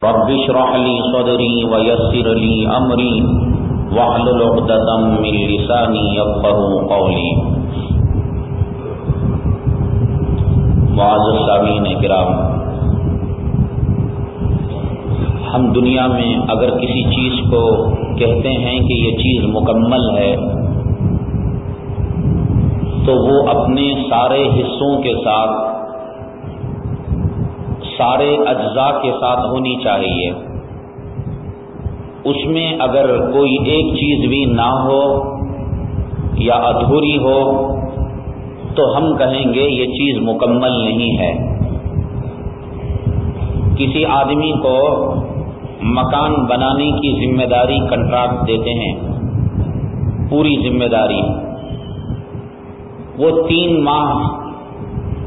رب اشرح لي صدري ويسر لي امري واحلل عقدة من لساني يفقهوا قولي۔ معزز سامعین کرام، ہم دنیا میں اگر کسی چیز کو کہتے ہیں کہ یہ چیز مکمل ہے تو وہ اپنے سارے حصوں کے ساتھ، سارے اجزاء کے ساتھ ہونی چاہیے۔ اس میں اگر کوئی ایک چیز بھی نہ ہو یا ادھوری ہو تو ہم کہیں گے یہ چیز مکمل نہیں ہے۔ کسی آدمی کو مکان بنانے کی ذمہ داری کنٹریکٹ دیتے ہیں، پوری ذمہ داری، وہ 3 ماہ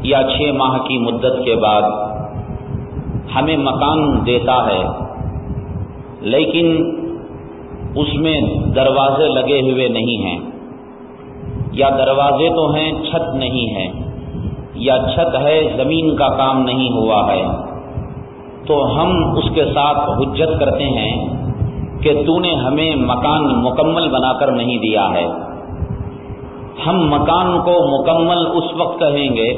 یا 6 ماہ کی مدت کے بعد ہمیں مکان دیتا ہے، لیکن اس میں دروازے لگے ہوئے نہیں ہیں، یا دروازے تو ہیں چھت نہیں ہے، یا چھت ہے زمین کا کام نہیں ہوا ہے، تو ہم اس کے ساتھ حجت کرتے ہیں کہ تو نے ہمیں مکان مکمل بنا کر نہیں دیا ہے۔ ہم مکان کو مکمل اس وقت کہیں گے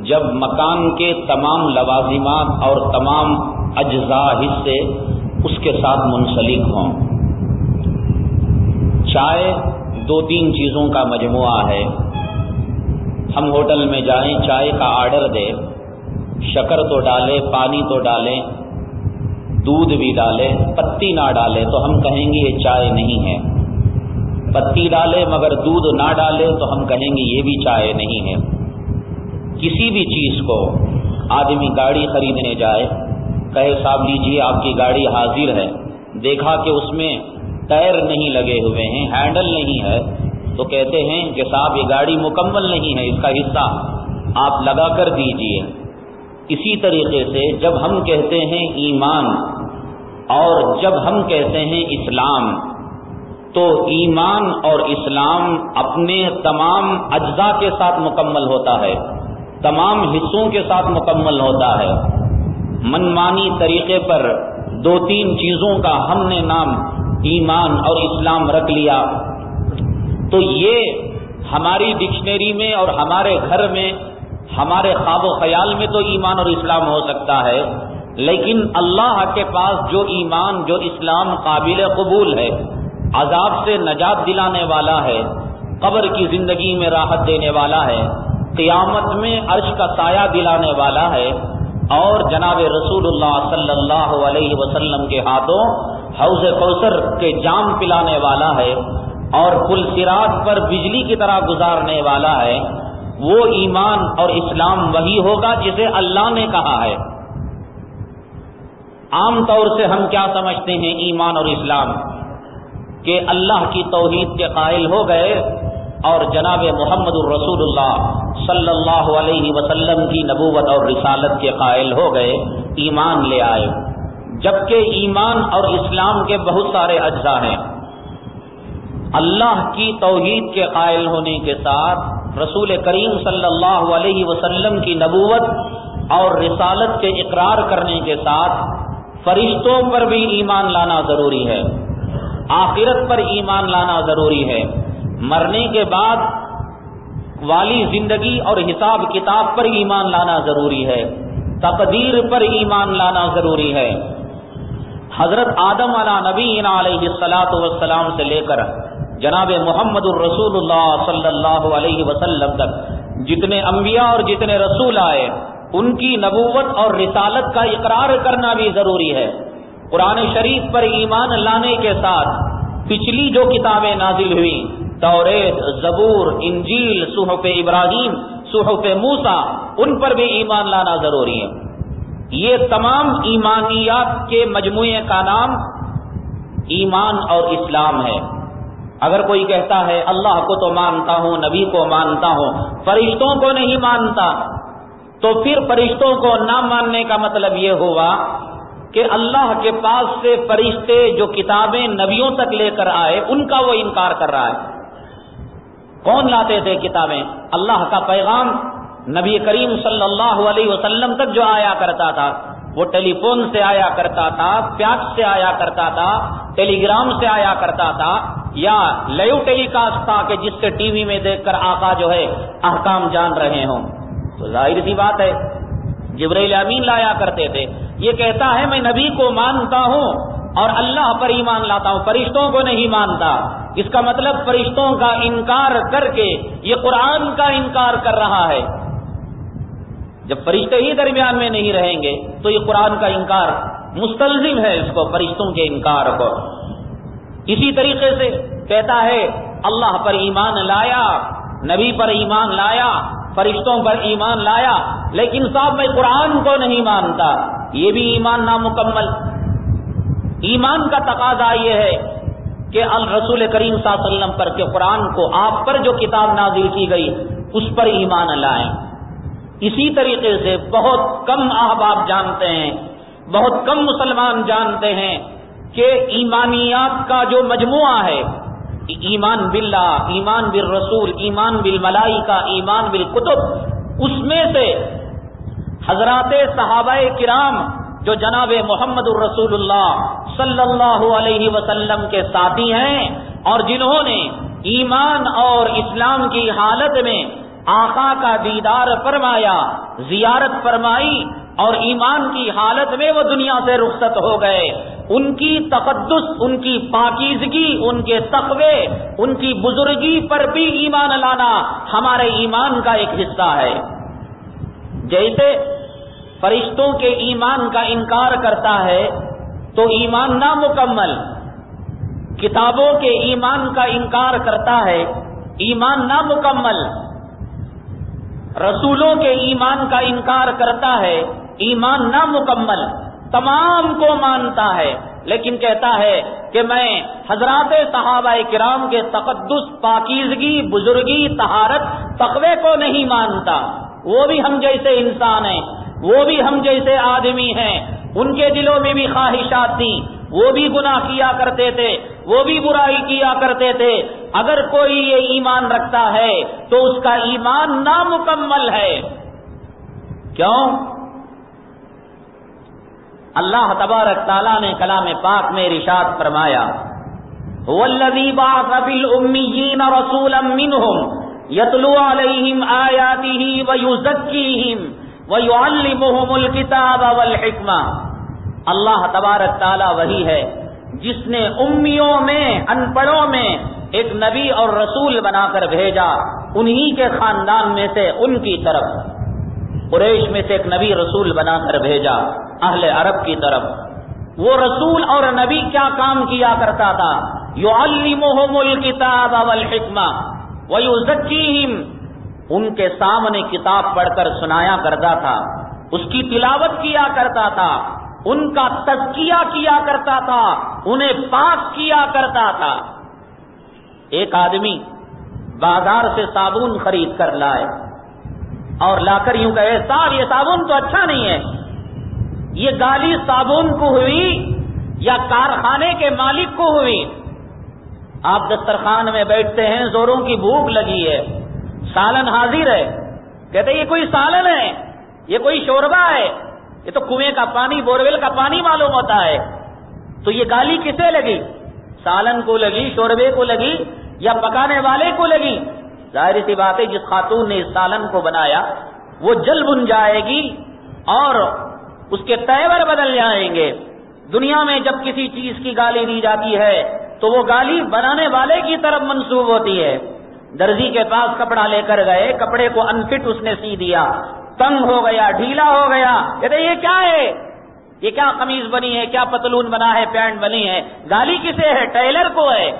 جب مکان کے تمام لوازمات اور تمام اجزاء حصے اس کے ساتھ منسلک ہوں۔ چائے 2-3 چیزوں کا مجموعہ ہے۔ ہم ہوٹل میں جائیں، چائے کا آرڈر دیں، شکر تو ڈالے، پانی تو ڈالیں، دودھ بھی ڈالے، پتی نہ ڈالے تو ہم کہیں گے یہ چائے نہیں ہے۔ پتی ڈالے مگر دودھ نہ ڈالے تو ہم کہیں گے یہ بھی چائے نہیں ہے۔ کسی بھی چیز کو، آدمی گاڑی خریدنے جائے، کہے صاحب لیجیے آپ کی گاڑی حاضر ہے، دیکھا کہ اس میں ٹائر نہیں لگے ہوئے ہیں، ہینڈل نہیں ہے، تو کہتے ہیں کہ صاحب یہ گاڑی مکمل نہیں ہے، اس کا حصہ آپ لگا کر دیجیے۔ اسی طریقے سے جب ہم کہتے ہیں ایمان اور جب ہم کہتے ہیں اسلام، تو ایمان اور اسلام اپنے تمام اجزاء کے ساتھ مکمل ہوتا ہے، تمام حصوں کے ساتھ مکمل ہوتا ہے۔ منمانی طریقے پر 2-3 چیزوں کا ہم نے نام ایمان اور اسلام رکھ لیا تو یہ ہماری ڈکشنری میں اور ہمارے گھر میں، ہمارے خواب و خیال میں تو ایمان اور اسلام ہو سکتا ہے، لیکن اللہ کے پاس جو ایمان، جو اسلام قابل قبول ہے، عذاب سے نجات دلانے والا ہے، قبر کی زندگی میں راحت دینے والا ہے، قیامت میں عرش کا سایہ دلانے والا ہے، اور جناب رسول اللہ صلی اللہ علیہ وسلم کے ہاتھوں حوض کوثر کے جام پلانے والا ہے، اور پل صراط پر بجلی کی طرح گزارنے والا ہے، وہ ایمان اور اسلام وہی ہوگا جسے اللہ نے کہا ہے۔ عام طور سے ہم کیا سمجھتے ہیں ایمان اور اسلام؟ کہ اللہ کی توحید کے قائل ہو گئے اور جناب محمد الرسول اللہ صلی اللہ علیہ وسلم کی نبوت اور رسالت کے قائل ہو گئے، ایمان لے آئے، جبکہ ایمان اور اسلام کے بہت سارے اجزاء ہیں۔ اللہ کی توحید کے قائل ہونے کے ساتھ رسول کریم صلی اللہ علیہ وسلم کی نبوت اور رسالت کے اقرار کرنے کے ساتھ فرشتوں پر بھی ایمان لانا ضروری ہے، آخرت پر ایمان لانا ضروری ہے، مرنے کے بعد والی زندگی اور حساب کتاب پر ایمان لانا ضروری ہے، تقدیر پر ایمان لانا ضروری ہے۔ حضرت آدم علیہ نبینا علیہ الصلاۃ والسلام سے لے کر جناب محمد الرسول اللہ صلی اللہ علیہ وسلم تک جتنے انبیاء اور جتنے رسول آئے، ان کی نبوت اور رسالت کا اقرار کرنا بھی ضروری ہے۔ قرآن شریف پر ایمان لانے کے ساتھ پچھلی جو کتابیں نازل ہوئیں، توریت، زبور، انجیل، صحف ابراہیم، صحف موسیٰ، ان پر بھی ایمان لانا ضروری ہے۔ یہ تمام ایمانیات کے مجموعے کا نام ایمان اور اسلام ہے۔ اگر کوئی کہتا ہے اللہ کو تو مانتا ہوں، نبی کو مانتا ہوں، فرشتوں کو نہیں مانتا، تو پھر فرشتوں کو نہ ماننے کا مطلب یہ ہوا کہ اللہ کے پاس سے فرشتے جو کتابیں نبیوں تک لے کر آئے ان کا وہ انکار کر رہا ہے۔ کون لاتے تھے کتابیں؟ اللہ کا پیغام نبی کریم صلی اللہ علیہ وسلم تک جو آیا کرتا تھا، وہ ٹیلی فون سے آیا کرتا تھا، فیکس سے آیا کرتا تھا، ٹیلی گرام سے آیا کرتا تھا، یا لائیو ٹیلی کاسٹ تھا کہ جس سے ٹی وی میں دیکھ کر آقا جو ہے احکام جان رہے ہوں، تو ظاہر سی بات ہے جبرائیل امین لایا کرتے تھے. یہ کہتا ہے میں نبی کو مانتا ہوں اور اللہ پر ایمان لاتا ہوں، فرشتوں کو نہیں مانتا. اس کا مطلب فرشتوں کا انکار کر کے یہ قرآن کا انکار کر رہا ہے. جب فرشتے ہی درمیان میں نہیں رہیں گے تو یہ قرآن کا انکار مستلزم ہے اس کو، فرشتوں کے انکار کو. اسی طریقے سے کہتا ہے اللہ پر ایمان لایا، نبی پر ایمان لایا، فرشتوں پر ایمان لایا، لیکن صاحب میں قرآن کو نہیں مانتا. یہ بھی ایمان نامکمل. ایمان کا تقاضا یہ ہے کہ الرسول کریم صلی اللہ علیہ وسلم پر، کہ قرآن کو آپ پر جو کتاب نازل کی گئی اس پر ایمان لائیں. اسی طریقے سے بہت کم احباب جانتے ہیں، بہت کم مسلمان جانتے ہیں کہ ایمانیات کا جو مجموعہ ہے، ایمان باللہ، ایمان بالرسول، ایمان بالملائکہ، ایمان بالکتب، اس میں سے حضرات صحابہ کرام جو جناب محمد الرسول اللہ صلی اللہ علیہ وسلم کے ساتھی ہیں اور جنہوں نے ایمان اور اسلام کی حالت میں آقا کا دیدار فرمایا، زیارت فرمائی اور ایمان کی حالت میں وہ دنیا سے رخصت ہو گئے، ان کی تقدس، ان کی پاکیزگی، ان کے تقوی، ان کی بزرگی پر بھی ایمان لانا ہمارے ایمان کا ایک حصہ ہے. جیسے فرشتوں کے ایمان کا انکار کرتا ہے تو ایمان نامکمل، کتابوں کے ایمان کا انکار کرتا ہے ایمان نامکمل، رسولوں کے ایمان کا انکار کرتا ہے ایمان نامکمل. تمام کو مانتا ہے لیکن کہتا ہے کہ میں حضرات صحابہ کرام کے تقدس، پاکیزگی، بزرگی، طہارت، تقوی کو نہیں مانتا. وہ بھی ہم جیسے انسان ہیں، وہ بھی ہم جیسے آدمی ہیں، ان کے دلوں میں بھی خواہشات تھیں، وہ بھی گناہ کیا کرتے تھے، وہ بھی برائی کیا کرتے تھے. اگر کوئی یہ ایمان رکھتا ہے تو اس کا ایمان نامکمل ہے. کیوں؟ اللہ تبارک تعالیٰ نے کلام پاک میں ارشاد فرمایا وَالَّذِي بَعَثَ فِي الْأُمِّيِّينَ رَسُولًا مِّنْهُمْ يَتْلُو عَلَيْهِمْ آيَاتِهِ وَيُزَكِّيهِمْ وَيُعَلِّمُهُمُ الْكِتَابَ وَالْحِكْمَةَ. اللہ تبارک تعالیٰ وہی ہے جس نے امیوں میں، ان پڑھوں میں ایک نبی اور رسول بنا کر بھیجا، انہی کے خاندان میں سے، ان کی طرف، قریش میں سے ایک نبی رسول بنا کر بھیجا اہل عرب کی طرف. وہ رسول اور نبی کیا کام کیا کرتا تھا؟ یعلمہم الکتاب والحکمہ ویزکیہم، ان کے سامنے کتاب پڑھ کر سنایا کرتا تھا، اس کی تلاوت کیا کرتا تھا، ان کا تزکیہ کیا کرتا تھا، انہیں پاک کیا کرتا تھا. ایک آدمی بازار سے صابن خرید کر لائے اور لا کر یوں کہے صاحب یہ صابن تو اچھا نہیں ہے. یہ گالی صابن کو ہوئی یا کارخانے کے مالک کو ہوئی؟ آپ دسترخوان میں بیٹھتے ہیں، زوروں کی بھوک لگی ہے، سالن حاضر ہے، کہتے یہ کوئی سالن ہے، یہ کوئی شوربہ ہے، یہ تو کنویں کا پانی، بورویل کا پانی معلوم ہوتا ہے. تو یہ گالی کسے لگی؟ سالن کو لگی، شوربے کو لگی یا پکانے والے کو لگی؟ ظاہر سی بات ہے جس خاتون نے اس سالن کو بنایا وہ جل بن جائے گی اور اس کے تیور بدل جائیں گے. دنیا میں جب کسی چیز کی گالی دی جاتی ہے تو وہ گالی بنانے والے کی طرف منسوب ہوتی ہے. درزی کے پاس کپڑا لے کر گئے، کپڑے کو انفٹ اس نے سی دیا، تنگ ہو گیا، ڈھیلا ہو گیا، کہتے یہ کیا ہے، یہ کیا قمیض بنی ہے، کیا پتلون بنا ہے، پینٹ بنی ہے؟ گالی کسے ہے؟ ٹیلر کو ہے.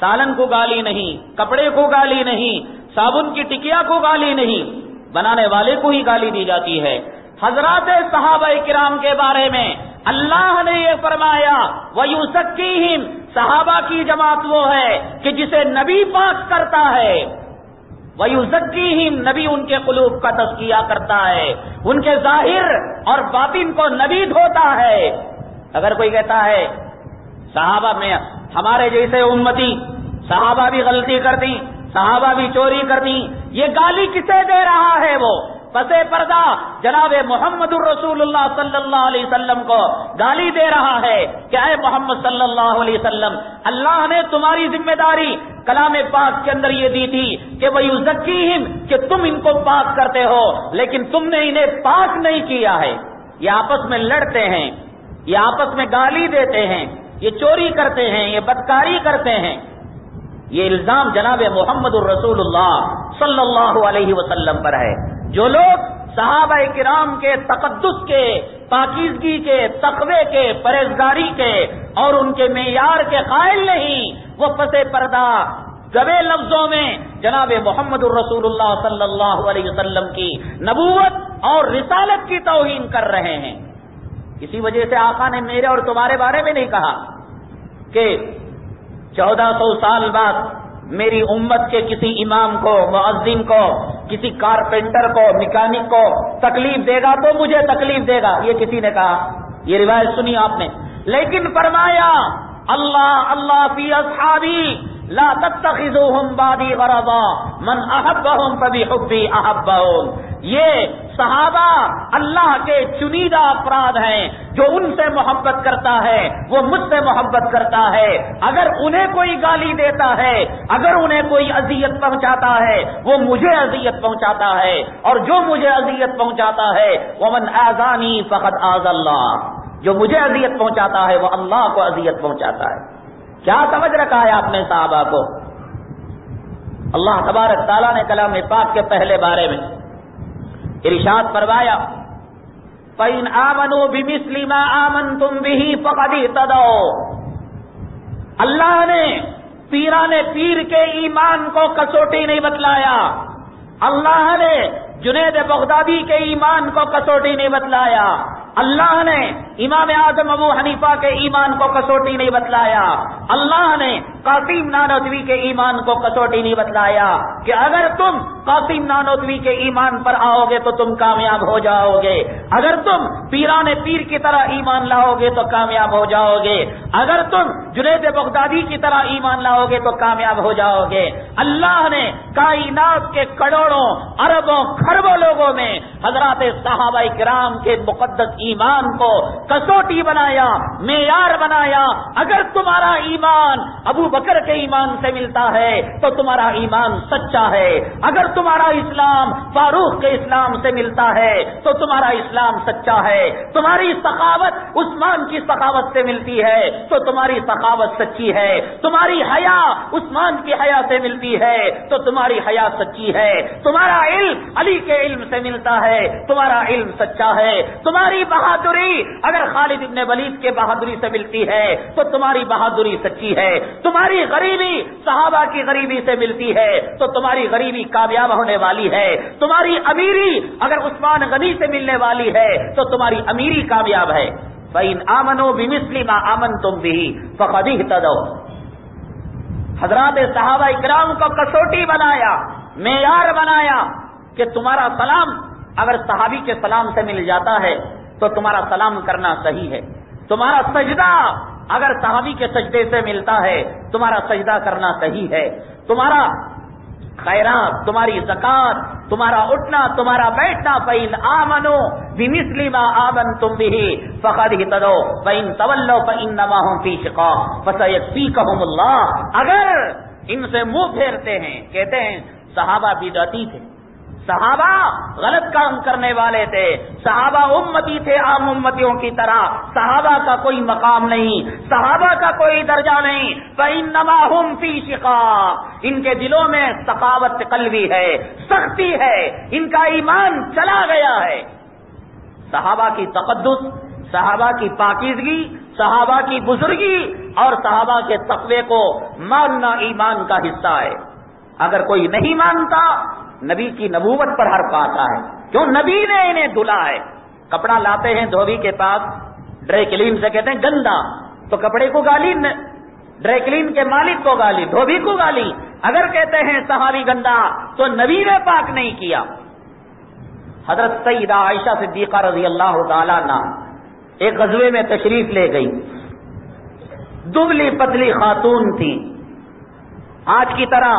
سالن کو گالی نہیں، کپڑے کو گالی نہیں، صابن کی ٹکیا کو گالی نہیں، بنانے والے کو ہی گالی دی جاتی ہے. حضرات صحابہ کرام کے بارے میں اللہ نے یہ فرمایا وَيُزَكِّيهِمْ، صحابہ کی جماعت وہ ہے کہ جسے نبی پاک کرتا ہے. وَيُزَكِّيهِمْ، نبی ان کے قلوب کا تزکیہ کرتا ہے، ان کے ظاہر اور باطن کو نبی دھوتا ہے. اگر کوئی کہتا ہے صحابہ میں ہمارے جیسے امتی، صحابہ بھی غلطی کرتی، صحابہ بھی چوری کرتی، یہ گالی کسے دے رہا ہے؟ وہ پسے پردہ جناب محمد الرسول اللہ صلی اللہ علیہ وسلم کو گالی دے رہا ہے کہ اے محمد صلی اللہ علیہ وسلم، اللہ نے تمہاری ذمہ داری کلام پاک کے اندر یہ دی تھی کہ وَيُزَكِّيهِمْ، کہ تم ان کو پاک کرتے ہو، لیکن تم نے انہیں پاک نہیں کیا ہے۔ یہ آپس میں لڑتے ہیں، یہ آپس میں گالی دیتے ہیں، یہ چوری کرتے ہیں، یہ بدکاری کرتے ہیں۔ یہ الزام جناب محمد الرسول اللہ صلی اللہ علیہ وسلم پر ہے۔ جو لوگ صحابہ کرام کے تقدس کے، پاکیزگی کے، تقوی کے، پرہیزگاری کے اور ان کے معیار کے قائل نہیں، وہ پسے پردہ گبے لفظوں میں جناب محمد الرسول اللہ صلی اللہ علیہ وسلم کی نبوت اور رسالت کی توہین کر رہے ہیں۔ اسی وجہ سے آقا نے میرے اور تمہارے بارے میں نہیں کہا کہ 1400 سال بعد میری امت کے کسی امام کو، مؤذن کو، کسی کارپینٹر کو، میکینک کو تکلیف دے گا تو مجھے تکلیف دے گا، یہ کسی نے کہا؟ یہ روایت سنی آپ نے؟ لیکن فرمایا اللہ اللہ فی اصحابی لا تتخذوهم بعدی غرضا من احبهم فبحبی احبهم۔ یہ صحابہ اللہ کے چنیدہ افراد ہیں، جو ان سے محبت کرتا ہے وہ مجھ سے محبت کرتا ہے۔ اگر انہیں کوئی گالی دیتا ہے، اگر انہیں کوئی اذیت پہنچاتا ہے، وہ مجھے اذیت پہنچاتا ہے، اور جو مجھے اذیت پہنچاتا ہے ومن آذانی فقد آذى اللہ، جو مجھے اذیت پہنچاتا ہے وہ اللہ کو اذیت پہنچاتا ہے۔ کیا سمجھ رکھا ہے آپ نے صحابہ کو؟ اللہ تبارک تعالیٰ نے کلام پاک کے پہلے بارے میں ارشاد فرمایا فَإِنْ آمَنُوا بِمِثْلِ مَا آمَنْتُمْ بِهِ فَقَدِ اهْتَدَوْا۔ اللہ نے پیران پیر کے ایمان کو کسوٹی نہیں بتلایا، اللہ نے جنید بغدادی کے ایمان کو کسوٹی نہیں بتلایا، اللہ نے امام اعظم ابو حنیفہ کے ایمان کو کسوٹی نہیں بتلایا، اللہ نے قاسم نانوتوی کے ایمان کو کسوٹی نہیں بتلایا کہ اگر تم قاسم نانوتوی کے ایمان پر آؤ گے تو تم کامیاب ہو جاؤ گے، اگر تم پیران پیر کی طرح ایمان لاؤ گے تو کامیاب ہو جاؤ گے، اگر تم جنید بغدادی کی طرح ایمان لاؤ گے تو کامیاب ہو جاؤ گے۔ اللہ نے کائنات کے کروڑوں اربوں کھربوں لوگوں میں حضرات صحابہ کرام کے مقدس ایمان کو کسوٹی بنایا، معیار بنایا۔ اگر تمہارا ایمان ابو بکر کے ایمان سے ملتا ہے تو تمہارا ایمان سچا ہے، اگر تمہارا اسلام فاروق کے اسلام سے ملتا ہے تو تمہارا اسلام سچا ہے، تمہاری سخاوت عثمان کی سخاوت سے ملتی ہے تو تمہاری سخاوت سچی ہے، تمہاری حیا عثمان کی حیا سے ملتی ہے تو تمہاری حیا سچی ہے، تمہارا علم علی کے علم سے ملتا ہے تمہارا علم سچا ہے، تمہاری بہادری اگر خالد ابن ولید کے بہادری سے ملتی ہے تو تمہاری بہادری سچی ہے، تمہاری غریبی صحابہ کی غریبی سے ملتی ہے تو تمہاری غریبی کامیاب ہونے والی ہے، تمہاری امیری اگر عثمان غنی سے ملنے والی ہے تو تمہاری امیری کامیاب ہے۔ فَإِنْ آمَنُوا بِمِثْلِ مَا آمَنْتُمْ بِهِ فَقَدِ اهْتَدَوْا۔ حضرات صحابہ اکرام کو کسوٹی بنایا، معیار بنایا کہ تمہارا سلام اگر صحابی کے سلام سے مل جاتا ہے تو تمہارا سلام کرنا صحیح ہے، تمہارا سجدہ اگر صحابی کے سجدے سے ملتا ہے تمہارا سجدہ کرنا صحیح ہے، تمہارا خیرات، تمہاری زکات، تمہارا اٹھنا، تمہارا بیٹھنا فَإِنْ آمَنُوا بِمِثْلِ مَا آمَنْتُمْ بِهِ فَقَدِ اهْتَدَوْا وَإِنْ تَوَلَّوْا فَإِنَّمَا هُمْ فِي شِقَاقٍ فَسَيَكْفِيكَهُمُ اللَّهُ۔ اگر ان سے منہ پھیرتے ہیں، کہتے ہیں صحابہ بدعتی تھے، صحابہ غلط کام کرنے والے تھے، صحابہ امتی تھے عام امتیوں کی طرح، صحابہ کا کوئی مقام نہیں، صحابہ کا کوئی درجہ نہیں، فَإِنَّمَا هُمْ فِي شِقَاقٍ، ان کے دلوں میں سخاوت قلبی ہے، سختی ہے، ان کا ایمان چلا گیا ہے۔ صحابہ کی تقدس، صحابہ کی پاکیزگی، صحابہ کی بزرگی اور صحابہ کے تقوی کو ماننا ایمان کا حصہ ہے۔ اگر کوئی نہیں مانتا نبی کی نبوت پر حرف آتا ہے، کیوں؟ نبی نے انہیں دھلا ہے۔ کپڑا لاتے ہیں دھوبی کے پاس، ڈرائی کلین سے کہتے ہیں گندا، تو کپڑے کو گالی، ڈرائی کلین کے مالک کو گالی، دھوبی کو گالی۔ اگر کہتے ہیں صحابی گندا تو نبی نے پاک نہیں کیا۔ حضرت سیدہ عائشہ صدیقہ رضی اللہ تعالیٰ عنہ ایک غزوے میں تشریف لے گئی، دبلی پتلی خاتون تھی، آج کی طرح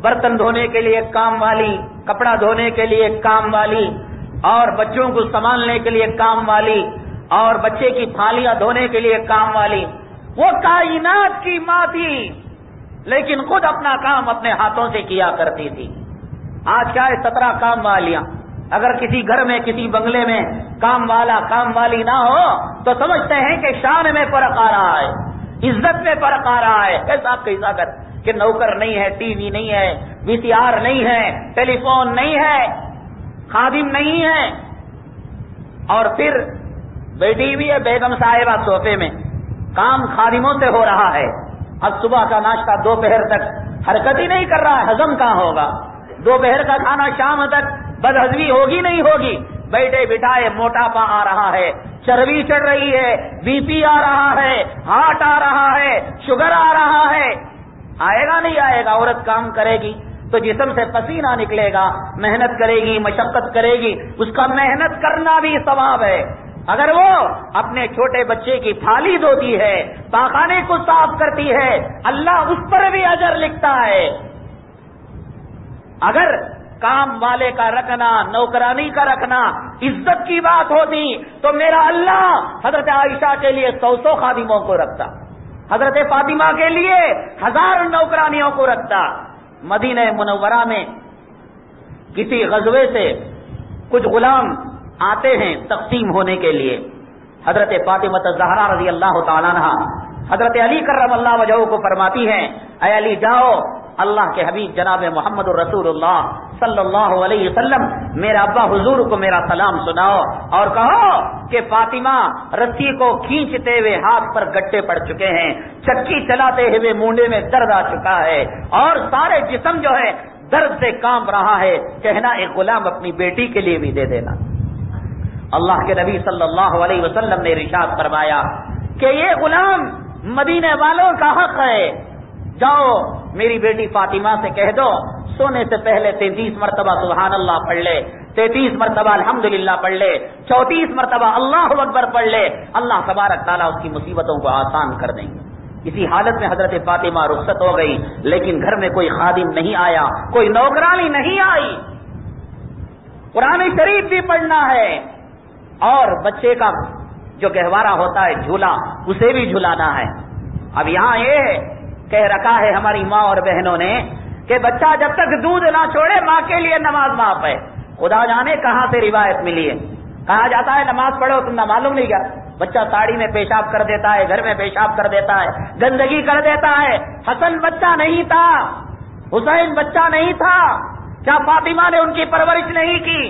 برتن دھونے کے لیے کام والی کپڑا دھونے کے لیے ایک کام والی اور بچوں کو سنبھالنے کے لیے ایک کام والی اور بچے کی تھالیاں دھونے کے لیے ایک کام والی. وہ کائنات کی ماں تھی لیکن خود اپنا کام اپنے ہاتھوں سے کیا کرتی تھی. آج کیا ہے 17 کام والیاں. اگر کسی گھر میں کسی بنگلے میں کام والا کام والی نہ ہو تو سمجھتے ہیں کہ شان میں فرق آ رہا ہے, عزت میں فرق آ رہا ہے. ایسا کیسا کر کہ نوکر نہیں ہے, ٹی وی نہیں ہے, وی سی آر نہیں ہے, ٹیلی فون نہیں ہے, خادم نہیں ہے, اور پھر بیٹھی ہوئی ہے بیگم صاحبہ صوفے میں, کام خادموں سے ہو رہا ہے. اب صبح کا ناشتہ دوپہر تک حرکت ہی نہیں کر رہا ہے, ہضم کہاں ہوگا؟ دوپہر کا کھانا شام تک بدہضمی ہوگی نہیں ہوگی؟ بیٹھے بٹھائے موٹاپا آ رہا ہے, چربی چڑھ رہی ہے, بی پی آ رہا ہے, ہارٹ آ رہا ہے, شوگر آ رہا ہے. آئے گا نہیں آئے گا؟ عورت کام کرے گی تو جسم سے پسینہ نکلے گا, محنت کرے گی, مشقت کرے گی, اس کا محنت کرنا بھی ثواب ہے. اگر وہ اپنے چھوٹے بچے کی تھالی دھوتی ہے, پاخانے کو صاف کرتی ہے, اللہ اس پر بھی اجر لکھتا ہے. اگر کام والے کا رکھنا, نوکرانی کا رکھنا عزت کی بات ہوتی تو میرا اللہ حضرت عائشہ کے لیے 100 خادموں کو رکھتا, حضرت فاطمہ کے لیے 1000 نوکرانیوں کو رکھتا. مدینہ منورہ میں کسی غزوے سے کچھ غلام آتے ہیں تقسیم ہونے کے لیے. حضرت فاطمہ الزہرا رضی اللہ تعالیٰ عنہا حضرت علی کرم اللہ وجہہ کو فرماتی ہیں, اے علی جاؤ, اللہ کے حبیب جناب محمد الرسول اللہ صلی اللہ علیہ وسلم میرا ابا حضور کو میرا سلام سناؤ اور کہو کہ فاطمہ رسی کو کھینچتے ہوئے ہاتھ پر گٹے پڑ چکے ہیں, چکی چلاتے ہوئے مونڈے میں درد آ چکا ہے اور سارے جسم جو ہے درد سے کانپ رہا ہے. کہنا ایک غلام اپنی بیٹی کے لیے بھی دے دینا. اللہ کے نبی صلی اللہ علیہ وسلم نے ارشاد فرمایا کہ یہ غلام مدینے والوں کا حق ہے, جاؤ میری بیٹی فاطمہ سے کہہ دو سونے سے پہلے 33 مرتبہ سبحان اللہ پڑھ لے, 33 مرتبہ الحمدللہ پڑھ لے, 34 مرتبہ اللہ اکبر پڑھ لے, اللہ تبارک تعالیٰ اس کی مصیبتوں کو آسان کر دیں گے. اسی حالت میں حضرت فاطمہ رخصت ہو گئی, لیکن گھر میں کوئی خادم نہیں آیا, کوئی نوکرانی نہیں آئی. قرآن شریف بھی پڑھنا ہے اور بچے کا جو گہوارہ ہوتا ہے جھولا اسے بھی جھلانا ہے. اب یہاں یہ کہہ رکھا ہے ہماری ماں اور بہنوں نے کہ بچہ جب تک دودھ نہ چھوڑے ماں کے لیے نماز معاف ہے. خدا جانے کہاں سے روایت ملی ہے. کہا جاتا ہے نماز پڑھو, تم نہ معلوم نہیں کیا بچہ ساڑی میں پیشاب کر دیتا ہے, گھر میں پیشاب کر دیتا ہے, گندگی کر دیتا ہے. حسن بچہ نہیں تھا, حسین بچہ نہیں تھا, کیا فاطمہ نے ان کی پرورش نہیں کی؟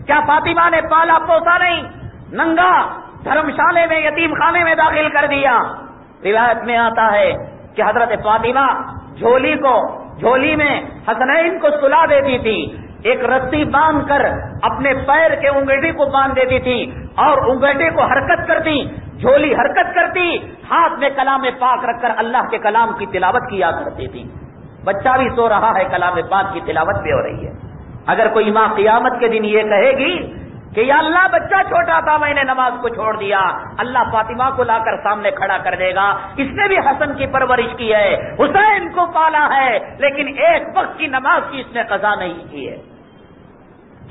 کیا فاطمہ نے پالا پوسا نہیں؟ ننگا دھرمشالے میں یتیم خانے میں داخل کر دیا. روایت میں آتا ہے کہ حضرت فاطمہ جھولی میں حسنین کو سلا دیتی تھی, ایک رسی باندھ کر اپنے پیر کے انگیٹھی کو باندھ دیتی تھی اور انگیٹھی کو حرکت کرتی, جھولی حرکت کرتی, ہاتھ میں کلام پاک رکھ کر اللہ کے کلام کی تلاوت کیا کرتی تھی. بچہ بھی سو رہا ہے, کلام پاک کی تلاوت بھی ہو رہی ہے. اگر کوئی ماں قیامت کے دن یہ کہے گی کہ یا اللہ بچہ چھوٹا تھا میں نے نماز کو چھوڑ دیا, اللہ فاطمہ کو لا کر سامنے کھڑا کر دے گا, اس نے بھی حسن کی پرورش کی ہے, حسین کو پالا ہے, لیکن ایک وقت کی نماز کی اس نے قضا نہیں کی ہے.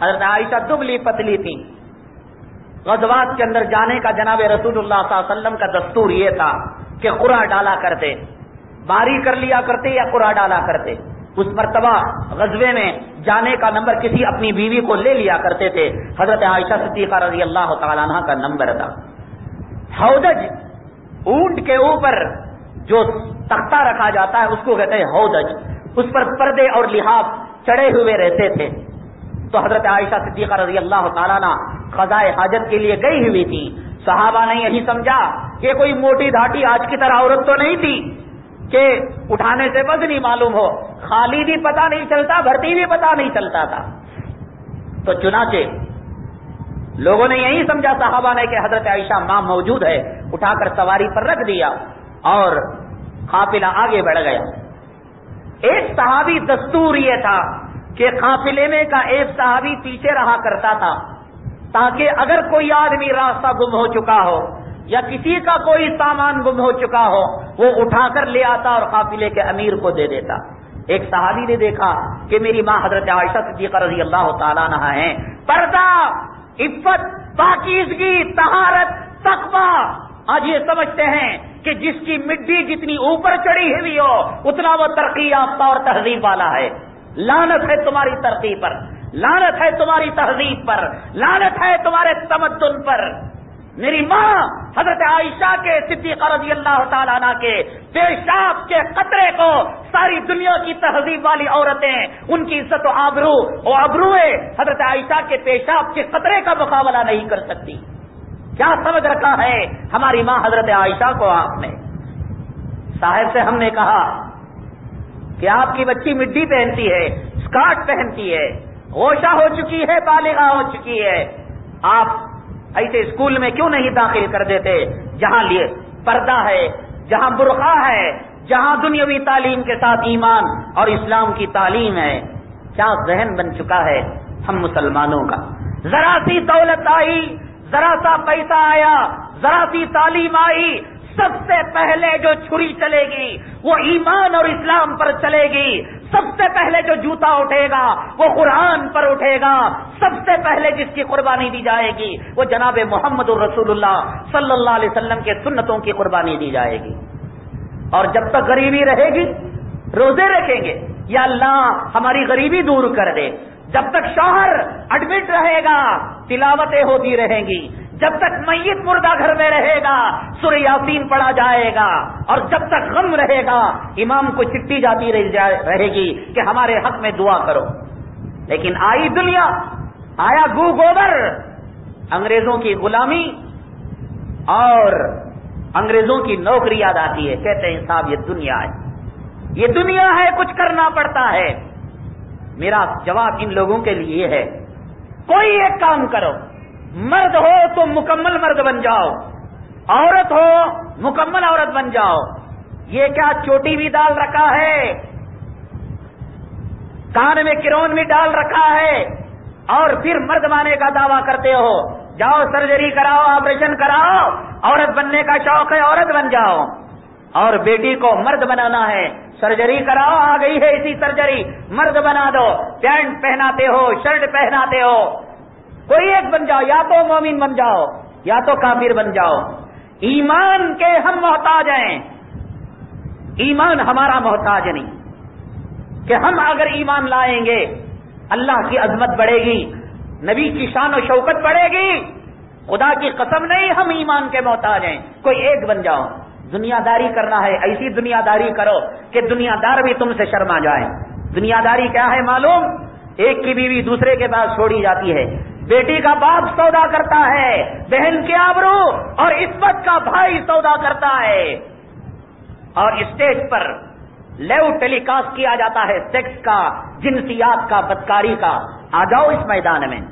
حضرت عائشہ دبلی پتلی تھی. غزوات کے اندر جانے کا جناب رسول اللہ صلی اللہ علیہ وسلم کا دستور یہ تھا کہ قرعہ ڈالا کرتے, باری کر لیا کرتے یا قرعہ ڈالا کرتے. اس مرتبہ غزوے میں جانے کا نمبر کسی اپنی بیوی کو لے لیا کرتے تھے. حضرت عائشہ صدیقہ رضی اللہ تعالیٰ عنہ کا نمبر تھا. ہودج, اونٹ کے اوپر جو تختہ رکھا جاتا ہے اس کو کہتے ہیں ہودج, اس پر پردے اور لحاف چڑھے ہوئے رہتے تھے. تو حضرت عائشہ صدیقہ رضی اللہ تعالیٰ عنہ قضائے حاجت کے لیے گئی ہوئی تھی. صحابہ نے یہی سمجھا کہ کوئی موٹی دھاٹی آج کی طرح عورت تو نہیں تھی کہ اٹھانے سے بس نہیں معلوم ہو, خالی بھی پتہ نہیں چلتا, بھرتی بھی پتہ نہیں چلتا تھا. تو چنانچہ لوگوں نے یہی سمجھا صحابہ نے کہ حضرت عائشہ ماں موجود ہے, اٹھا کر سواری پر رکھ دیا اور قافلہ آگے بڑھ گیا. ایک صحابی دستور یہ تھا کہ قافلے میں کا ایک صحابی پیچھے رہا کرتا تھا تاکہ اگر کوئی آدمی راستہ گم ہو چکا ہو یا کسی کا کوئی سامان گم ہو چکا ہو وہ اٹھا کر لے آتا اور قافلے کے امیر کو دے دیتا. ایک صحابی نے دیکھا کہ میری ماں حضرت عائشہ صدیقہ رضی اللہ تعالیٰ عنہا ہیں، پردہ، عفت، پاکیزگی، طہارت، تقویٰ. آج یہ سمجھتے ہیں کہ جس کی مٹی جتنی اوپر چڑھی ہوئی ہو اتنا وہ ترقی یافتہ اور تہذیب والا ہے. لعنت ہے تمہاری ترقی پر، لعنت ہے تمہاری تہذیب پر، لعنت ہے تمہارے تمدن پر. میری ماں حضرت عائشہ کے صدیقہ رضی اللہ تعالیٰ عنہ کے پیشاب کے قطرے کو ساری دنیا کی تہذیب والی عورتیں ان کی عزت و آبرو حضرت عائشہ کے پیشاب کے قطرے کا مقابلہ نہیں کر سکتی. کیا سمجھ رکھا ہے ہماری ماں حضرت عائشہ کو آپ نے؟ صاحب سے ہم نے کہا کہ آپ کی بچی مڈی پہنتی ہے، اسکارٹ پہنتی ہے، غوشہ ہو چکی ہے، بالغہ ہو چکی ہے، آپ ایسے اسکول میں کیوں نہیں داخل کر دیتے جہاں لیے پردہ ہے، جہاں برقع ہے، جہاں دنیاوی تعلیم کے ساتھ ایمان اور اسلام کی تعلیم ہے؟ کیا ذہن بن چکا ہے ہم مسلمانوں کا؟ ذرا سی دولت آئی، ذرا سا پیسہ آیا، ذرا سی تعلیم آئی، سب سے پہلے جو چھری چلے گی وہ ایمان اور اسلام پر چلے گی. سب سے پہلے جو جوتا اٹھے گا وہ قرآن پر اٹھے گا. سب سے پہلے جس کی قربانی دی جائے گی وہ جناب محمد الرسول اللہ صلی اللہ علیہ وسلم کے سنتوں کی قربانی دی جائے گی. اور جب تک غریبی رہے گی روزے رکھیں گے یا اللہ ہماری غریبی دور کر دے. جب تک شوہر ایڈمٹ رہے گا تلاوتیں ہوتی رہیں گی. جب تک میت مردہ گھر میں رہے گا سورہ یاسین پڑھا جائے گا. اور جب تک غم رہے گا امام کو چٹھی جاتی رہے گی کہ ہمارے حق میں دعا کرو. لیکن آئی دنیا، آیا گو گوبر، انگریزوں کی غلامی اور انگریزوں کی نوکری یاد آتی ہے. کہتے ہیں صاحب یہ دنیا ہے، یہ دنیا ہے، کچھ کرنا پڑتا ہے. میرا جواب ان لوگوں کے لیے ہے کوئی ایک کام کرو. مرد ہو تو مکمل مرد بن جاؤ، عورت ہو مکمل عورت بن جاؤ. یہ کیا چوٹی بھی ڈال رکھا ہے، کان میں کرون بھی ڈال رکھا ہے اور پھر مرد بننے کا دعویٰ کرتے ہو؟ جاؤ سرجری کراؤ، آپریشن کراؤ، عورت بننے کا شوق ہے عورت بن جاؤ. اور بیٹی کو مرد بنانا ہے سرجری کراؤ، آ گئی ہے اسی سرجری، مرد بنا دو. پینٹ پہناتے ہو، شرٹ پہناتے ہو، کوئی ایک بن جاؤ. یا تو مومن بن جاؤ یا تو کافر بن جاؤ. ایمان کے ہم محتاج ہیں، ایمان ہمارا محتاج نہیں. کہ ہم اگر ایمان لائیں گے اللہ کی عظمت بڑھے گی، نبی کی شان و شوکت بڑھے گی. خدا کی قسم نہیں ہم ایمان کے محتاج ہیں. کوئی ایک بن جاؤ. دنیا داری کرنا ہے ایسی دنیا داری کرو کہ دنیا دار بھی تم سے شرما جائے. دنیا داری کیا ہے معلوم؟ ایک کی بیوی دوسرے کے پاس چھوڑی جاتی ہے، بیٹی کا باپ سودا کرتا ہے، بہن کے آبرو اور عزت کا بھائی سودا کرتا ہے. اور اسٹیج پر لیو ٹیلی کاسٹ کیا جاتا ہے سیکس کا، جنسیات کا، بدکاری کا. آ جاؤ اس میدان میں،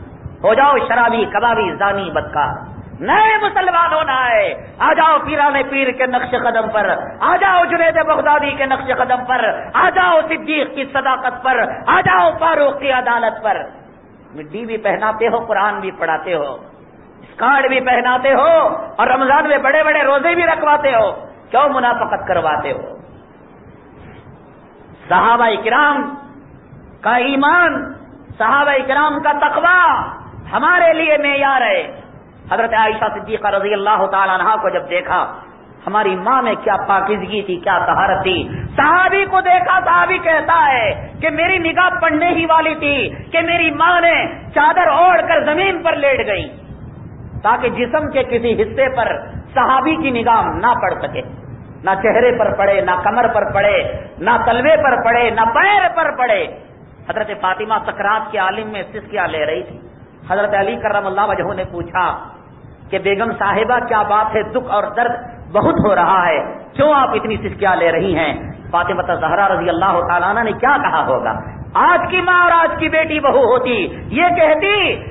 ہو جاؤ شرابی، کبابی، زانی، بدکار. نئے مسلمان ہونا ہے، آ جاؤ پیران پیر کے نقش قدم پر، آ جاؤ جنید بغدادی کے نقش قدم پر، آ جاؤ صدیق کی صداقت پر، آ جاؤ فاروق کی عدالت پر. مڈی بھی پہناتے ہو، قرآن بھی پڑھاتے ہو، اسکارٹ بھی پہناتے ہو اور رمضان میں بڑے بڑے روزے بھی رکھواتے ہو. کیوں منافقت کرواتے ہو؟ صحابہ کرام کا ایمان، صحابہ کرام کا تقویٰ ہمارے لیے معیار ہے. حضرت عائشہ صدیقہ رضی اللہ تعالی عنہا کو جب دیکھا ہماری ماں میں کیا پاکیزگی تھی، کیا طہارت تھی. صحابی کو دیکھا، صحابی کہتا ہے کہ میری نگاہ پڑنے ہی والی تھی کہ میری ماں نے چادر اوڑھ کر زمین پر لیٹ گئی تاکہ جسم کے کسی حصے پر صحابی کی نگاہ نہ پڑ سکے. نہ چہرے پر پڑے، نہ کمر پر پڑے، نہ تلوے پر پڑے، نہ پیر پر پڑے. حضرت فاطمہ سکرات کے عالم میں سسکیاں لے رہی تھی. حضرت علی کرم اللہ وجہہ نے پوچھا کہ بیگم صاحبہ کیا بات ہے، دکھ اور درد بہت ہو رہا ہے، کیوں آپ اتنی سسکیاں لے رہی ہیں؟ فاطمہ زہرا رضی اللہ تعالیٰ عنہ نے کیا کہا ہوگا؟ آج کی ماں اور آج کی بیٹی بہو ہوتی یہ کہتی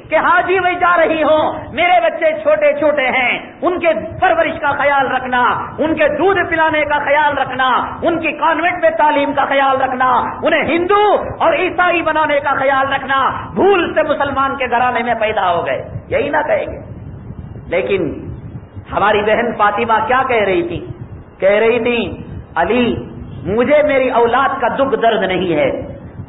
کہ حاجی میں جا رہی ہوں، میرے بچے چھوٹے چھوٹے ہیں، ان کے پرورش کا خیال رکھنا، ان کے دودھ پلانے کا خیال رکھنا، ان کی کانوینٹ میں تعلیم کا خیال رکھنا، انہیں ہندو اور عیسائی بنانے کا خیال رکھنا. بھول سے مسلمان کے گھرانے میں پیدا ہو گئے، یہی نہ کہیں گے. لیکن ہماری بہن فاطمہ کیا کہہ رہی تھی؟ کہہ رہی تھی علی مجھے میری اولاد کا دکھ درد نہیں ہے،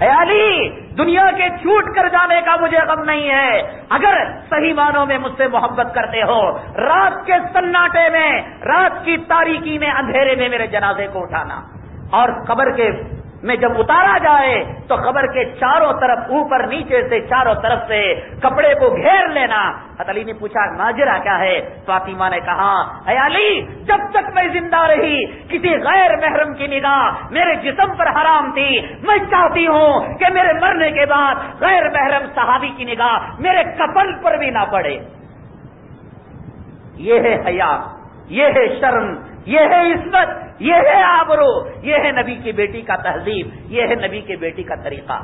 اے علی دنیا کے چھوٹ کر جانے کا مجھے غم نہیں ہے، اگر صحیح معنوں میں مجھ سے محبت کرتے ہو رات کے سناٹے میں، رات کی تاریکی میں، اندھیرے میں میرے جنازے کو اٹھانا، اور قبر کے میں جب اتارا جائے تو قبر کے چاروں طرف، اوپر نیچے سے چاروں طرف سے کپڑے کو گھیر لینا۔ حضرت علی نے پوچھا ماجرا کیا ہے؟ فاطمہ نے کہا اے علی جب تک میں زندہ رہی کسی غیر محرم کی نگاہ میرے جسم پر حرام تھی، میں چاہتی ہوں کہ میرے مرنے کے بعد غیر محرم صحابی کی نگاہ میرے کفن پر بھی نہ پڑے۔ یہ ہے حیا، یہ ہے شرم، یہ ہے عزت، یہ ہے آبرو، یہ ہے نبی کی بیٹی کا تہذیب، یہ ہے نبی کی بیٹی کا طریقہ۔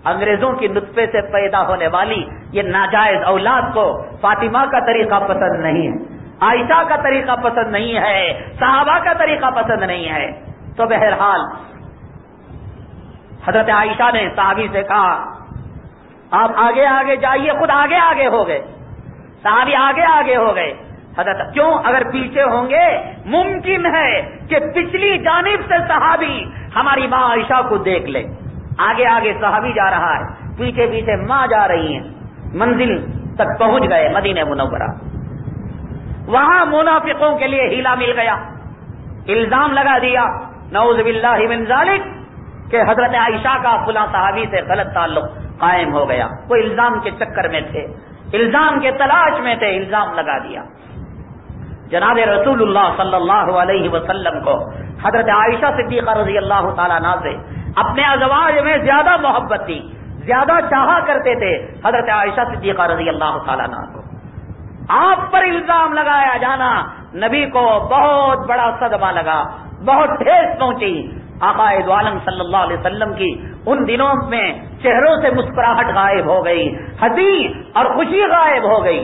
انگریزوں کی نطفے سے پیدا ہونے والی یہ ناجائز اولاد کو فاطمہ کا طریقہ پسند نہیں ہے، عائشہ کا طریقہ پسند نہیں ہے، صحابہ کا طریقہ پسند نہیں ہے۔ تو بہرحال حضرت عائشہ نے صحابی سے کہا آپ آگے آگے جائیے، خود آگے آگے ہو گئے، صحابی آگے آگے ہو گئے۔ حضرت کیوں؟ اگر پیچھے ہوں گے ممکن ہے کہ پچھلی جانب سے صحابی ہماری ماں عائشہ کو دیکھ لے۔ آگے آگے صحابی جا رہا ہے، پیچھے پیچھے ماں جا رہی ہیں، منزل تک پہنچ گئے مدینہ منورہ۔ وہاں منافقوں کے لیے ہیلا مل گیا، الزام لگا دیا نعوذ باللہ من ذالک کہ حضرت عائشہ کا فلاں صحابی سے غلط تعلق قائم ہو گیا۔ وہ الزام کے چکر میں تھے، الزام کے تلاش میں تھے، الزام لگا دیا۔ جناب رسول اللہ صلی اللہ علیہ وسلم کو حضرت عائشہ صدیقہ رضی اللہ تعالیٰ عنہ سے اپنے ازواج میں زیادہ محبت تھی، زیادہ چاہا کرتے تھے حضرت عائشہ صدیقہ رضی اللہ تعالیٰ عنہ کو۔ آپ پر الزام لگایا جانا نبی کو بہت بڑا صدمہ لگا، بہت ٹھیس پہنچی۔ آقا دو عالم صلی اللہ علیہ وسلم کی ان دنوں میں چہروں سے مسکراہٹ غائب ہو گئی، ہنسی اور خوشی غائب ہو گئی،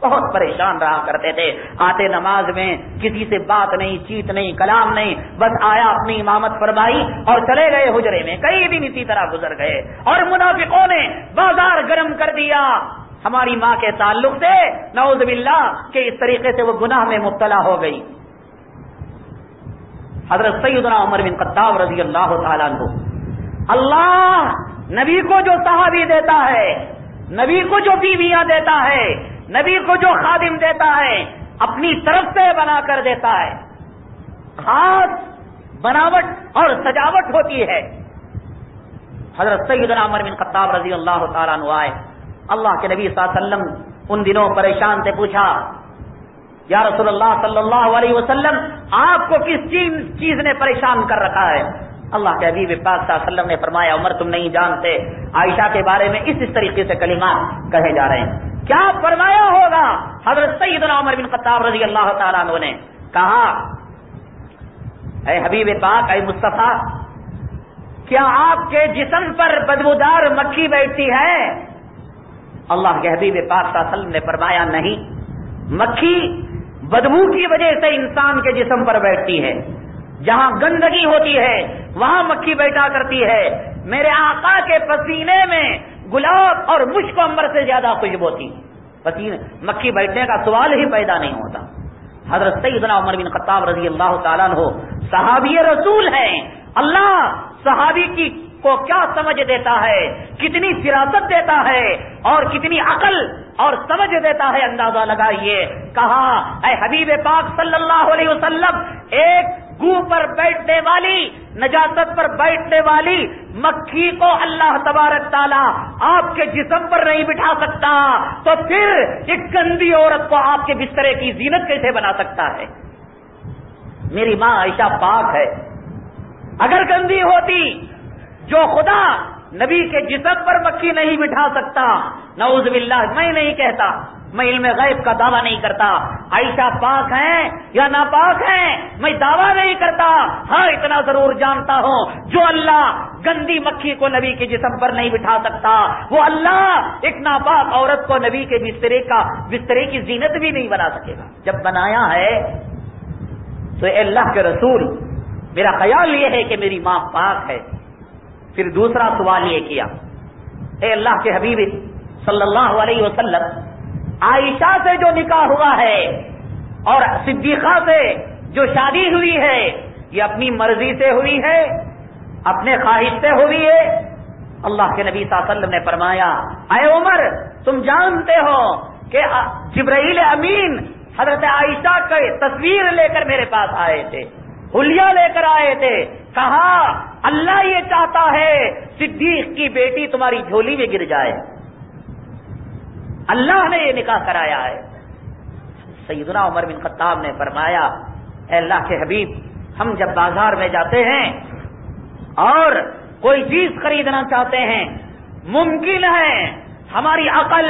بہت پریشان رہا کرتے تھے۔ آتے نماز میں کسی سے بات نہیں، چیت نہیں، کلام نہیں، بس آیا اپنی امامت فرمائی اور چلے گئے حجرے میں، کئی دن اسی طرح گزر گئے۔ اور منافقوں نے بازار گرم کر دیا ہماری ماں کے تعلق سے، نعوذ باللہ کہ اس طریقے سے وہ گناہ میں مبتلا ہو گئی۔ حضرت سیدنا عمر بن خطاب رضی اللہ تعالیٰ عنہ، اللہ نبی کو جو صحابی دیتا ہے، نبی کو جو بیویاں دیتا ہے، نبی کو جو خادم دیتا ہے، اپنی طرف سے بنا کر دیتا ہے، خاص بناوٹ اور سجاوٹ ہوتی ہے۔ حضرت سیدنا عمر بن خطاب رضی اللہ تعالیٰ عنہ آئے، اللہ کے نبی صلی اللہ علیہ وسلم ان دنوں پریشان سے پوچھا یا رسول اللہ صلی اللہ علیہ وسلم آپ کو کس چیز نے پریشان کر رکھا ہے؟ اللہ کے حبیب پاک صلی اللہ علیہ وسلم نے فرمایا عمر تم نہیں جانتے عائشہ کے بارے میں اس طریقے سے کلمات کہے جا رہے ہیں۔ کیا فرمایا ہوگا؟ حضرت سیدنا عمر بن خطاب رضی اللہ تعالیٰ عنہ نے کہا اے حبیب پاک، اے مصطفیٰ، کیا آپ کے جسم پر بدبودار مکھی بیٹھتی ہے؟ اللہ کے حبیب پاک صلی اللہ علیہ وسلم نے فرمایا نہیں، مکھی بدبو کی وجہ سے انسان کے جسم پر بیٹھتی ہے، جہاں گندگی ہوتی ہے وہاں مکھی بیٹھا کرتی ہے، میرے آقا کے پسینے میں گلاب اور مشک و عنبر سے زیادہ خوشبو تھی، پسینے مکھی بیٹھنے کا سوال ہی پیدا نہیں ہوتا۔ حضرت سیدنا عمر بن خطاب رضی اللہ تعالیٰ عنہ صحابی رسول ہیں، اللہ صحابی کی کو کیا سمجھ دیتا ہے، کتنی فراست دیتا ہے اور کتنی عقل اور سمجھ دیتا ہے، اندازہ لگائیے۔ کہا اے حبیب پاک صلی اللہ علیہ وسلم، ایک گو پر بیٹھنے والی، نجاست پر بیٹھنے والی مکھی کو اللہ تبارک تعالیٰ آپ کے جسم پر نہیں بٹھا سکتا، تو پھر ایک گندی عورت کو آپ کے بسترے کی زینت کیسے بنا سکتا ہے؟ میری ماں عائشہ پاک ہے، اگر گندی ہوتی جو خدا نبی کے جسم پر مکھی نہیں بٹھا سکتا، نعوذ باللہ، میں نہیں کہتا، میں علم غیب کا دعویٰ نہیں کرتا عائشہ پاک ہیں یا ناپاک ہیں، میں دعویٰ نہیں کرتا، ہاں اتنا ضرور جانتا ہوں جو اللہ گندی مکھی کو نبی کے جسم پر نہیں بٹھا سکتا، وہ اللہ ایک ناپاک عورت کو نبی کے بسترے کی زینت بھی نہیں بنا سکے گا۔ جب بنایا ہے تو اے اللہ کے رسول، میرا خیال یہ ہے کہ میری ماں پاک ہے۔ پھر دوسرا سوال یہ کیا، اے اللہ کے حبیب صلی اللہ علیہ وسلم، عائشہ سے جو نکاح ہوا ہے اور صدیقہ سے جو شادی ہوئی ہے، یہ اپنی مرضی سے ہوئی ہے، اپنے خواہش سے ہوئی ہے؟ اللہ کے نبی صلی اللہ علیہ وسلم نے فرمایا، اے عمر تم جانتے ہو کہ جبرائیل امین حضرت عائشہ کی تصویر لے کر میرے پاس آئے تھے، حلیہ لے کر آئے تھے، کہا اللہ یہ چاہتا ہے صدیق کی بیٹی تمہاری جھولی میں گر جائے، اللہ نے یہ نکاح کرایا ہے۔ سیدنا عمر بن خطاب نے فرمایا، اے اللہ کے حبیب، ہم جب بازار میں جاتے ہیں اور کوئی چیز خریدنا چاہتے ہیں، ممکن ہے ہماری عقل،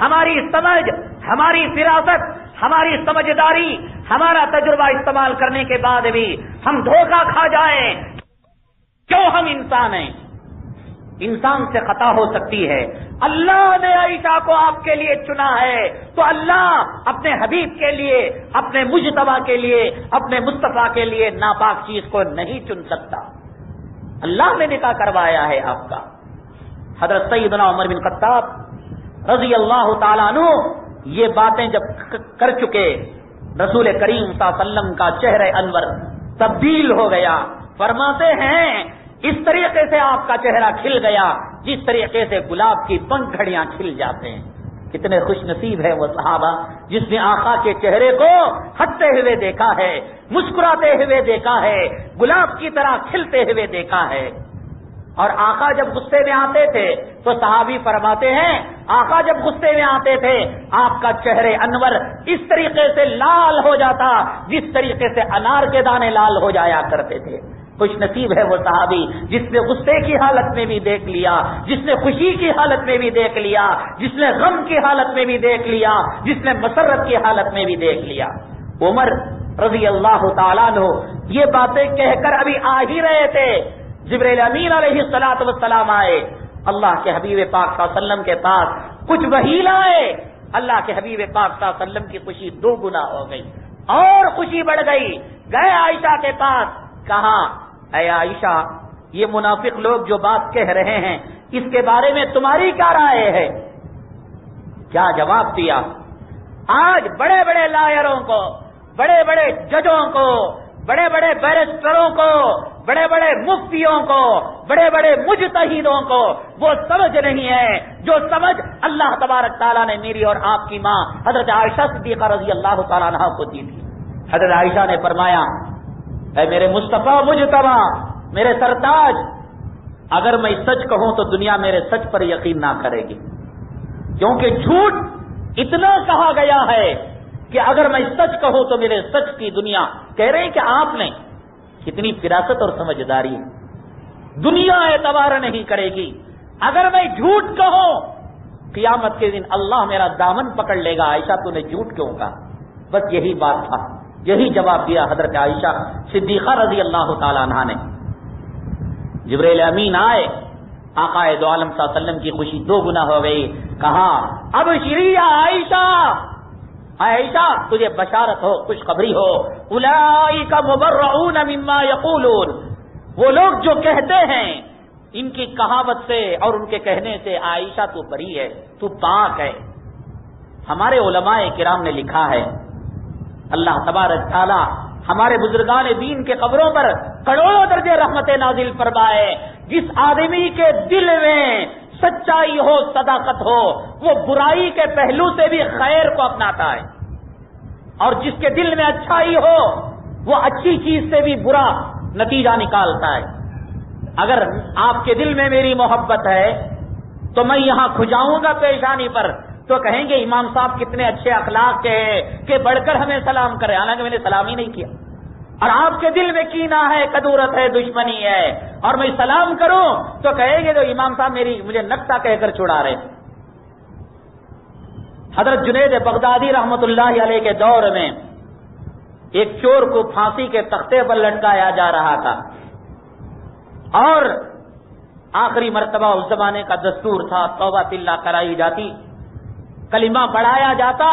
ہماری سمجھ، ہماری فراست، ہماری سمجھداری، ہمارا تجربہ استعمال کرنے کے بعد بھی ہم دھوکہ کھا جائیں۔ کیوں؟ ہم انسان ہیں، انسان سے خطا ہو سکتی ہے۔ اللہ نے عائشہ کو آپ کے لیے چنا ہے تو اللہ اپنے حبیب کے لیے، اپنے مجتبی کے لیے، اپنے مصطفیٰ کے لیے ناپاک چیز کو نہیں چن سکتا۔ اللہ نے نکاح کروایا ہے آپ کا۔ حضرت سیدنا عمر بن خطاب رضی اللہ تعالیٰ عنہ یہ باتیں جب کر چکے، رسول کریم صلی اللہ علیہ وسلم کا چہرہ انور تبدیل ہو گیا۔ فرماتے ہیں اس طریقے سے آپ کا چہرہ کھل گیا جس طریقے سے گلاب کی پنکھڑیاں کھل جاتے ہیں۔ کتنے خوش نصیب ہے وہ صحابہ جس نے آقا کے چہرے کو ہنستے ہوئے دیکھا ہے، مسکراتے ہوئے دیکھا ہے، گلاب کی طرح کھلتے ہوئے دیکھا ہے۔ اور آقا جب غصے میں آتے تھے تو صحابی فرماتے ہیں آقا جب غصے میں آتے تھے آپ کا چہرے انور اس طریقے سے لال ہو جاتا جس طریقے سے انار کے دانے لال ہو جایا کرتے تھے۔ خوش نصیب ہے وہ صحابی جس نے غصے کی حالت میں بھی دیکھ لیا، جس نے خوشی کی حالت میں بھی دیکھ لیا، جس نے غم کی حالت میں بھی دیکھ لیا، جس نے مسرت کی حالت میں بھی دیکھ لیا۔ عمر رضی اللہ تعالیٰ عنہ یہ باتیں کہہ کر ابھی آ ہی رہے تھے، جبرائیل امین علیہ الصلوۃ والسلام آئے اللہ کے حبیب پاک صلی اللہ علیہ وسلم کے پاس، کچھ وحی لائے۔ اللہ کے حبیب پاک صلی اللہ علیہ وسلم کی خوشی دو گنا ہو گئی اور خوشی بڑھ گئی۔ گئے عائشہ کے پاس، کہا اے عائشہ یہ منافق لوگ جو بات کہہ رہے ہیں اس کے بارے میں تمہاری کیا رائے ہے؟ کیا جواب دیا؟ آج بڑے بڑے لائروں کو، بڑے بڑے ججوں کو، بڑے بڑے بیرسٹروں کو، بڑے بڑے مفتیوں کو، بڑے بڑے مجتہدوں کو وہ سمجھ نہیں ہے جو سمجھ اللہ تبارک تعالیٰ نے میری اور آپ کی ماں حضرت عائشہ صدیقہ رضی اللہ تعالیٰ عنہا کو دی تھی۔ حضرت عائشہ نے فرمایا اے میرے مصطفیٰ مجتبی، میرے سرتاج، اگر میں سچ کہوں تو دنیا میرے سچ پر یقین نہ کرے گی، کیونکہ جھوٹ اتنا کہا گیا ہے کہ اگر میں سچ کہوں تو میرے سچ کی دنیا کہہ رہے ہیں کہ آپ نے کتنی فراست اور سمجھداری ہے، دنیا اعتبار نہیں کرے گی۔ اگر میں جھوٹ کہوں قیامت کے دن اللہ میرا دامن پکڑ لے گا۔ عائشہ تو نے جھوٹ کیوں کہا؟ بس یہی بات تھا، یہی جواب دیا حضرت عائشہ صدیقہ رضی اللہ تعالیٰ عنہا نے۔ جبرائیل امین آئے، آقا دو عالم صلی اللہ علیہ وسلم کی خوشی دو گنا ہو گئی۔ کہا اب شری عائشہ، عائشہ تجھے بشارت ہو، خوشخبری ہو، اولئک مبرؤون مما یقولون، وہ لوگ جو کہتے ہیں ان کی کہاوت سے اور ان کے کہنے سے عائشہ تو بری ہے، تو پاک ہے۔ ہمارے علماء کرام نے لکھا ہے اللہ تبارک تعالی ہمارے بزرگان دین کے قبروں پر کروڑوں درجے رحمت نازل فرمائے۔ جس آدمی کے دل میں سچائی ہو، صداقت ہو، وہ برائی کے پہلو سے بھی خیر کو اپناتا ہے، اور جس کے دل میں اچھائی ہو وہ اچھی چیز سے بھی برا نتیجہ نکالتا ہے۔ اگر آپ کے دل میں میری محبت ہے تو میں یہاں کھجاؤں گا پیشانی پر تو کہیں گے امام صاحب کتنے اچھے اخلاق کے ہیں کہ بڑھ کر ہمیں سلام کرے، حالانکہ میں نے سلام ہی نہیں کیا۔ اور آپ کے دل میں کینہ ہے، کدورت ہے، دشمنی ہے، اور میں سلام کروں تو کہیں گے جو امام صاحب مجھے نقطہ کہہ کر چھڑا رہے۔ حضرت جنید بغدادی رحمت اللہ علیہ کے دور میں ایک چور کو پھانسی کے تختے پر لٹکایا جا رہا تھا، اور آخری مرتبہ اس زمانے کا دستور تھا، توبہ اللہ کرائی جاتی، کلمہ پڑھایا جاتا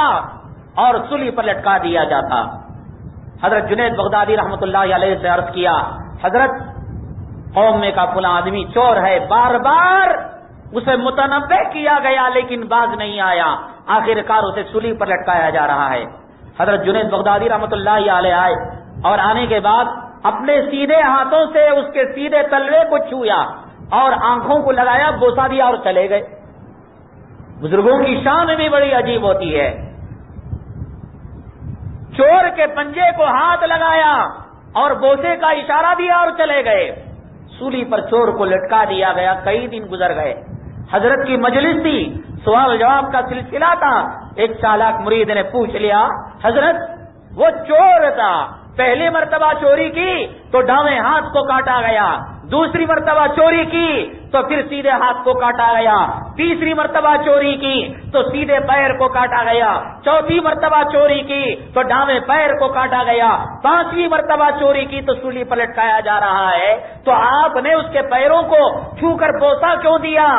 اور سولی پر لٹکا دیا جاتا۔ حضرت جنید بغدادی رحمت اللہ علیہ سے عرض کیا حضرت قوم میں کا فلاں آدمی چور ہے، بار بار اسے متنبہ کیا گیا لیکن باز نہیں آیا، آخر کار اسے سولی پر لٹکایا جا رہا ہے۔ حضرت جنید بغدادی رحمت اللہ علیہ آئے اور آنے کے بعد اپنے سیدھے ہاتھوں سے اس کے سیدھے تلوے کو چھویا اور آنکھوں کو لگایا، بوسا دیا اور چلے گئے۔ بزرگوں کی شان بھی بڑی عجیب ہوتی ہے۔ چور کے پنجے کو ہاتھ لگایا اور بوسے کا اشارہ دیا اور چلے گئے۔ سولی پر چور کو لٹکا دیا گیا، کئی دن گزر گئے۔ حضرت کی مجلس تھی، سوال جواب کا سلسلہ تھا۔ ایک چالاک مرید نے پوچھ لیا، حضرت وہ چور تھا، پہلی مرتبہ چوری کی تو ڈاویں ہاتھ کو کاٹا گیا، دوسری مرتبہ چوری کی تو پھر سیدھے ہاتھ کو کاٹا گیا، تیسری مرتبہ چوری کی تو سیدھے پیر کو کاٹا گیا، چوتھی مرتبہ چوری کی تو ڈاویں پیر کو کاٹا گیا، پانچویں مرتبہ چوری کی تو سولی پر لٹکایا جا رہا ہے، تو آپ نے اس کے پیروں کو چھو کر بوسا کیوں دیا؟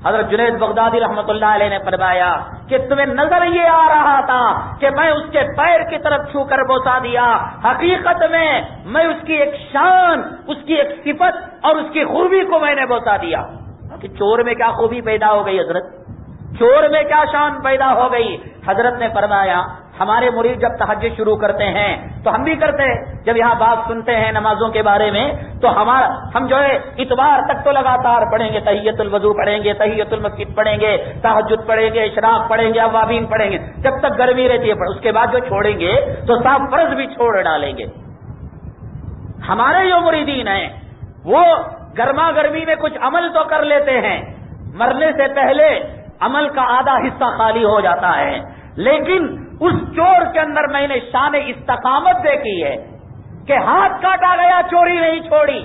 حضرت جنید بغدادی رحمت اللہ علیہ نے فرمایا کہ تمہیں نظر یہ آ رہا تھا کہ میں اس کے پیر کی طرف چھو کر بوسا دیا، حقیقت میں اس کی ایک شان، اس کی ایک صفت اور اس کی خوبی کو میں نے بوسا دیا۔ کہ چور میں کیا خوبی پیدا ہو گئی حضرت، چور میں کیا شان پیدا ہو گئی؟ حضرت نے فرمایا ہمارے مرید جب تہجد شروع کرتے ہیں تو ہم بھی کرتے ہیں، جب یہاں بات سنتے ہیں نمازوں کے بارے میں تو ہم جو ہے اتوار تک تو لگاتار پڑھیں گے، تحیۃ الوضو پڑھیں گے، تحیۃ المسجد پڑھیں گے، تہجد پڑھیں گے، اشراق پڑھیں گے، اوابین پڑھیں گے، جب تک گرمی رہتی ہے۔ اس کے بعد جو چھوڑیں گے تو صاف فرض بھی چھوڑ ڈالیں گے۔ ہمارے جو مریدین ہیں وہ گرما گرمی میں کچھ عمل تو کر لیتے ہیں، مرنے سے پہلے عمل کا آدھا حصہ خالی ہو جاتا ہے، لیکن اس چور کے اندر میں نے شان استقامت دیکھی ہے کہ ہاتھ کاٹا گیا چوری نہیں چھوڑی،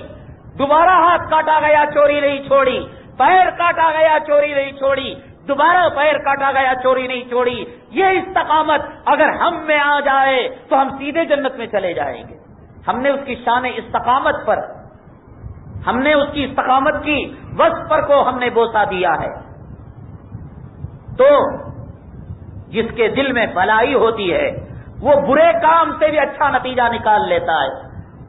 دوبارہ ہاتھ کاٹا گیا چوری نہیں چھوڑی، پیر کاٹا گیا چوری نہیں چھوڑی، دوبارہ پیر کاٹا گیا چوری نہیں چھوڑی۔ یہ استقامت اگر ہم میں آ جائے تو ہم سیدھے جنت میں چلے جائیں گے۔ ہم نے اس کی شان استقامت پر، ہم نے اس کی استقامت کی وصف پر کو ہم نے بوسا دیا ہے۔ تو جس کے دل میں بھلائی ہوتی ہے وہ برے کام سے بھی اچھا نتیجہ نکال لیتا ہے،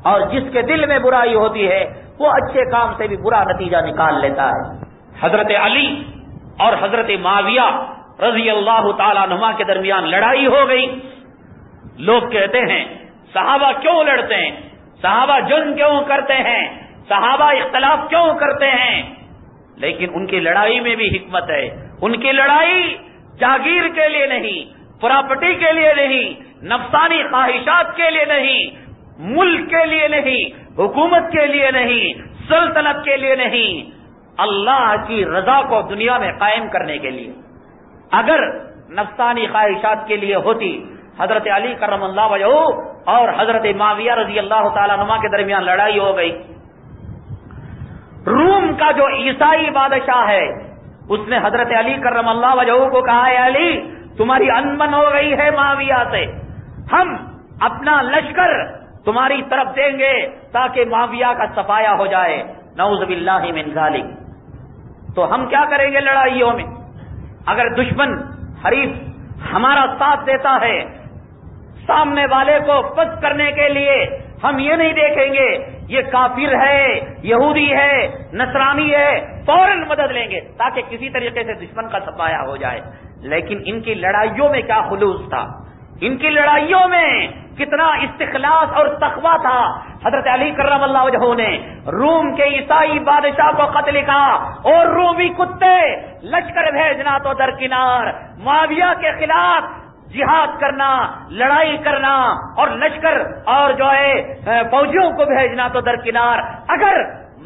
اور جس کے دل میں برائی ہوتی ہے وہ اچھے کام سے بھی برا نتیجہ نکال لیتا ہے۔ حضرت علی اور حضرت معاویہ رضی اللہ تعالیٰ عنہما کے درمیان لڑائی ہو گئی۔ لوگ کہتے ہیں صحابہ کیوں لڑتے ہیں، صحابہ جنگ کیوں کرتے ہیں، صحابہ اختلاف کیوں کرتے ہیں؟ لیکن ان کی لڑائی میں بھی حکمت ہے۔ ان کی لڑائی جاگیر کے لیے نہیں، پراپرٹی کے لیے نہیں، نفسانی خواہشات کے لیے نہیں، ملک کے لیے نہیں، حکومت کے لیے نہیں، سلطنت کے لیے نہیں، اللہ کی رضا کو دنیا میں قائم کرنے کے لیے۔ اگر نفسانی خواہشات کے لیے ہوتی، حضرت علی کرم اللہ وجہہ اور حضرت معاویہ رضی اللہ تعالیٰ عنہ کے درمیان لڑائی ہو گئی۔ روم کا جو عیسائی بادشاہ ہے اس نے حضرت علی کرم اللہ وجہہ کو کہا ہے علی تمہاری انبن ہو گئی ہے معاویہ سے، ہم اپنا لشکر تمہاری طرف دیں گے تاکہ معاویہ کا صفایا ہو جائے، نعوذ باللہ من ذالک۔ تو ہم کیا کریں گے لڑائیوں میں؟ اگر دشمن حریف ہمارا ساتھ دیتا ہے، سامنے والے کو پس کرنے کے لیے ہم یہ نہیں دیکھیں گے یہ کافر ہے، یہودی ہے، نصرانی ہے، فوراً مدد لیں گے تاکہ کسی طریقے سے دشمن کا صفایا ہو جائے۔ لیکن ان کی لڑائیوں میں کیا خلوص تھا، ان کی لڑائیوں میں کتنا استخلاص اور تقویٰ تھا۔ حضرت علی کرم اللہ وجہہ نے روم کے عیسائی بادشاہ کو خط لکھا اور رومی کتے لشکر بھیجنا تو درکنار، معاویہ کے خلاف جہاد کرنا، لڑائی کرنا اور لشکر اور جو ہے فوجیوں کو بھیجنا تو درکنار، اگر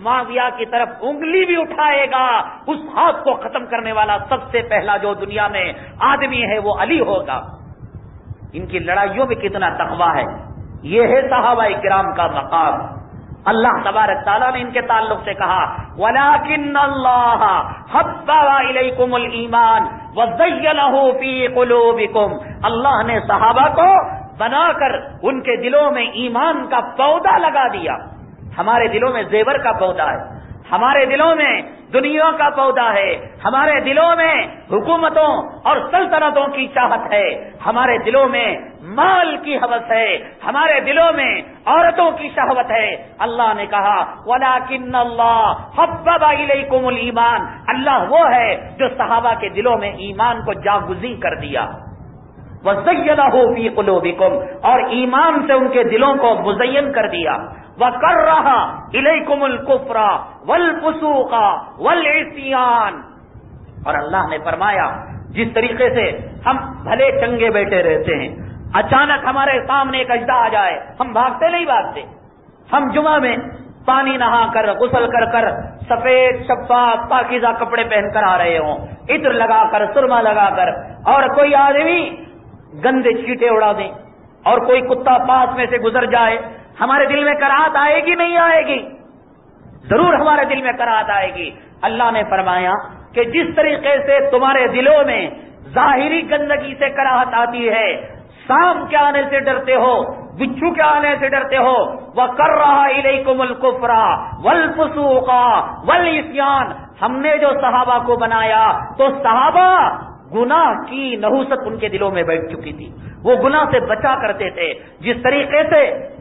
معاویہ کی طرف انگلی بھی اٹھائے گا اس ہاتھ کو ختم کرنے والا سب سے پہلا جو دنیا میں آدمی ہے وہ علی ہوگا۔ ان کی لڑائیوں میں کتنا تقویٰ ہے، یہ ہے صحابہ کرام کا مقام۔ اللہ تبارک تعالیٰ نے ان کے تعلق سے کہا وَلَٰكِنَّ اللَّهَ حَبَّبَ إِلَيْكُمُ الْإِيمَانَ وَزَيَّنَهُ فِي قُلُوبِكُمْ، اللہ نے صحابہ کو بنا کر ان کے دلوں میں ایمان کا پودا لگا دیا۔ ہمارے دلوں میں زیور کا پودا ہے، ہمارے دلوں میں دنیا کا پودا ہے، ہمارے دلوں میں حکومتوں اور سلطنتوں کی چاہت ہے، ہمارے دلوں میں مال کی ہوس ہے، ہمارے دلوں میں عورتوں کی شہوت ہے۔ اللہ نے کہا وَلَٰكِنَّ اللَّهَ حَبَّبَ إِلَيْكُمُ الْإِيمَانَ، اللہ وہ ہے جو صحابہ کے دلوں میں ایمان کو جاگزیں کر دیا۔ وَزَيَّنَهُ فِي قُلُوبِكُمْ، اور ایمان سے ان کے دلوں کو مزین کر دیا. وَكَرَّهَ إِلَيْكُمُ الْكُفْرَ وَالْفُسُوقَ وَالْعِصْيَانَ، اور اللہ نے فرمایا جس طریقے سے ہم بھلے چنگے بیٹھے رہتے ہیں، اچانک ہمارے سامنے ایک اژدھا آ جائے، ہم بھاگتے نہیں بھاگتے. ہم جمعہ میں پانی نہا کر غسل کر کر سفید شفاف پاکیزہ کپڑے پہن کر آ رہے ہوں، عطر لگا کر سرما لگا کر، اور کوئی آدمی گندے چیٹے اڑا دیں اور کوئی کتا پاس میں سے گزر جائے، ہمارے دل میں کراہت آئے گی نہیں آئے گی؟ ضرور ہمارے دل میں کراہت آئے گی. اللہ نے فرمایا کہ جس طریقے سے تمہارے دلوں میں ظاہری گندگی سے کراہت آتی ہے، سام کے آنے سے ڈرتے ہو، بچھو کے آنے سے ڈرتے ہو، وَكَرَّهَ إِلَيْكُمُ الْكُفْرَ وَالْفُسُوقَ وَالْعِصْيَانَ، ہم نے جو صحابہ کو بنایا تو صحابہ گناہ کی نحوست ان کے دلوں میں بیٹھ چکی تھی، وہ گناہ سے بچا کرتے تھے. جس طریقے سے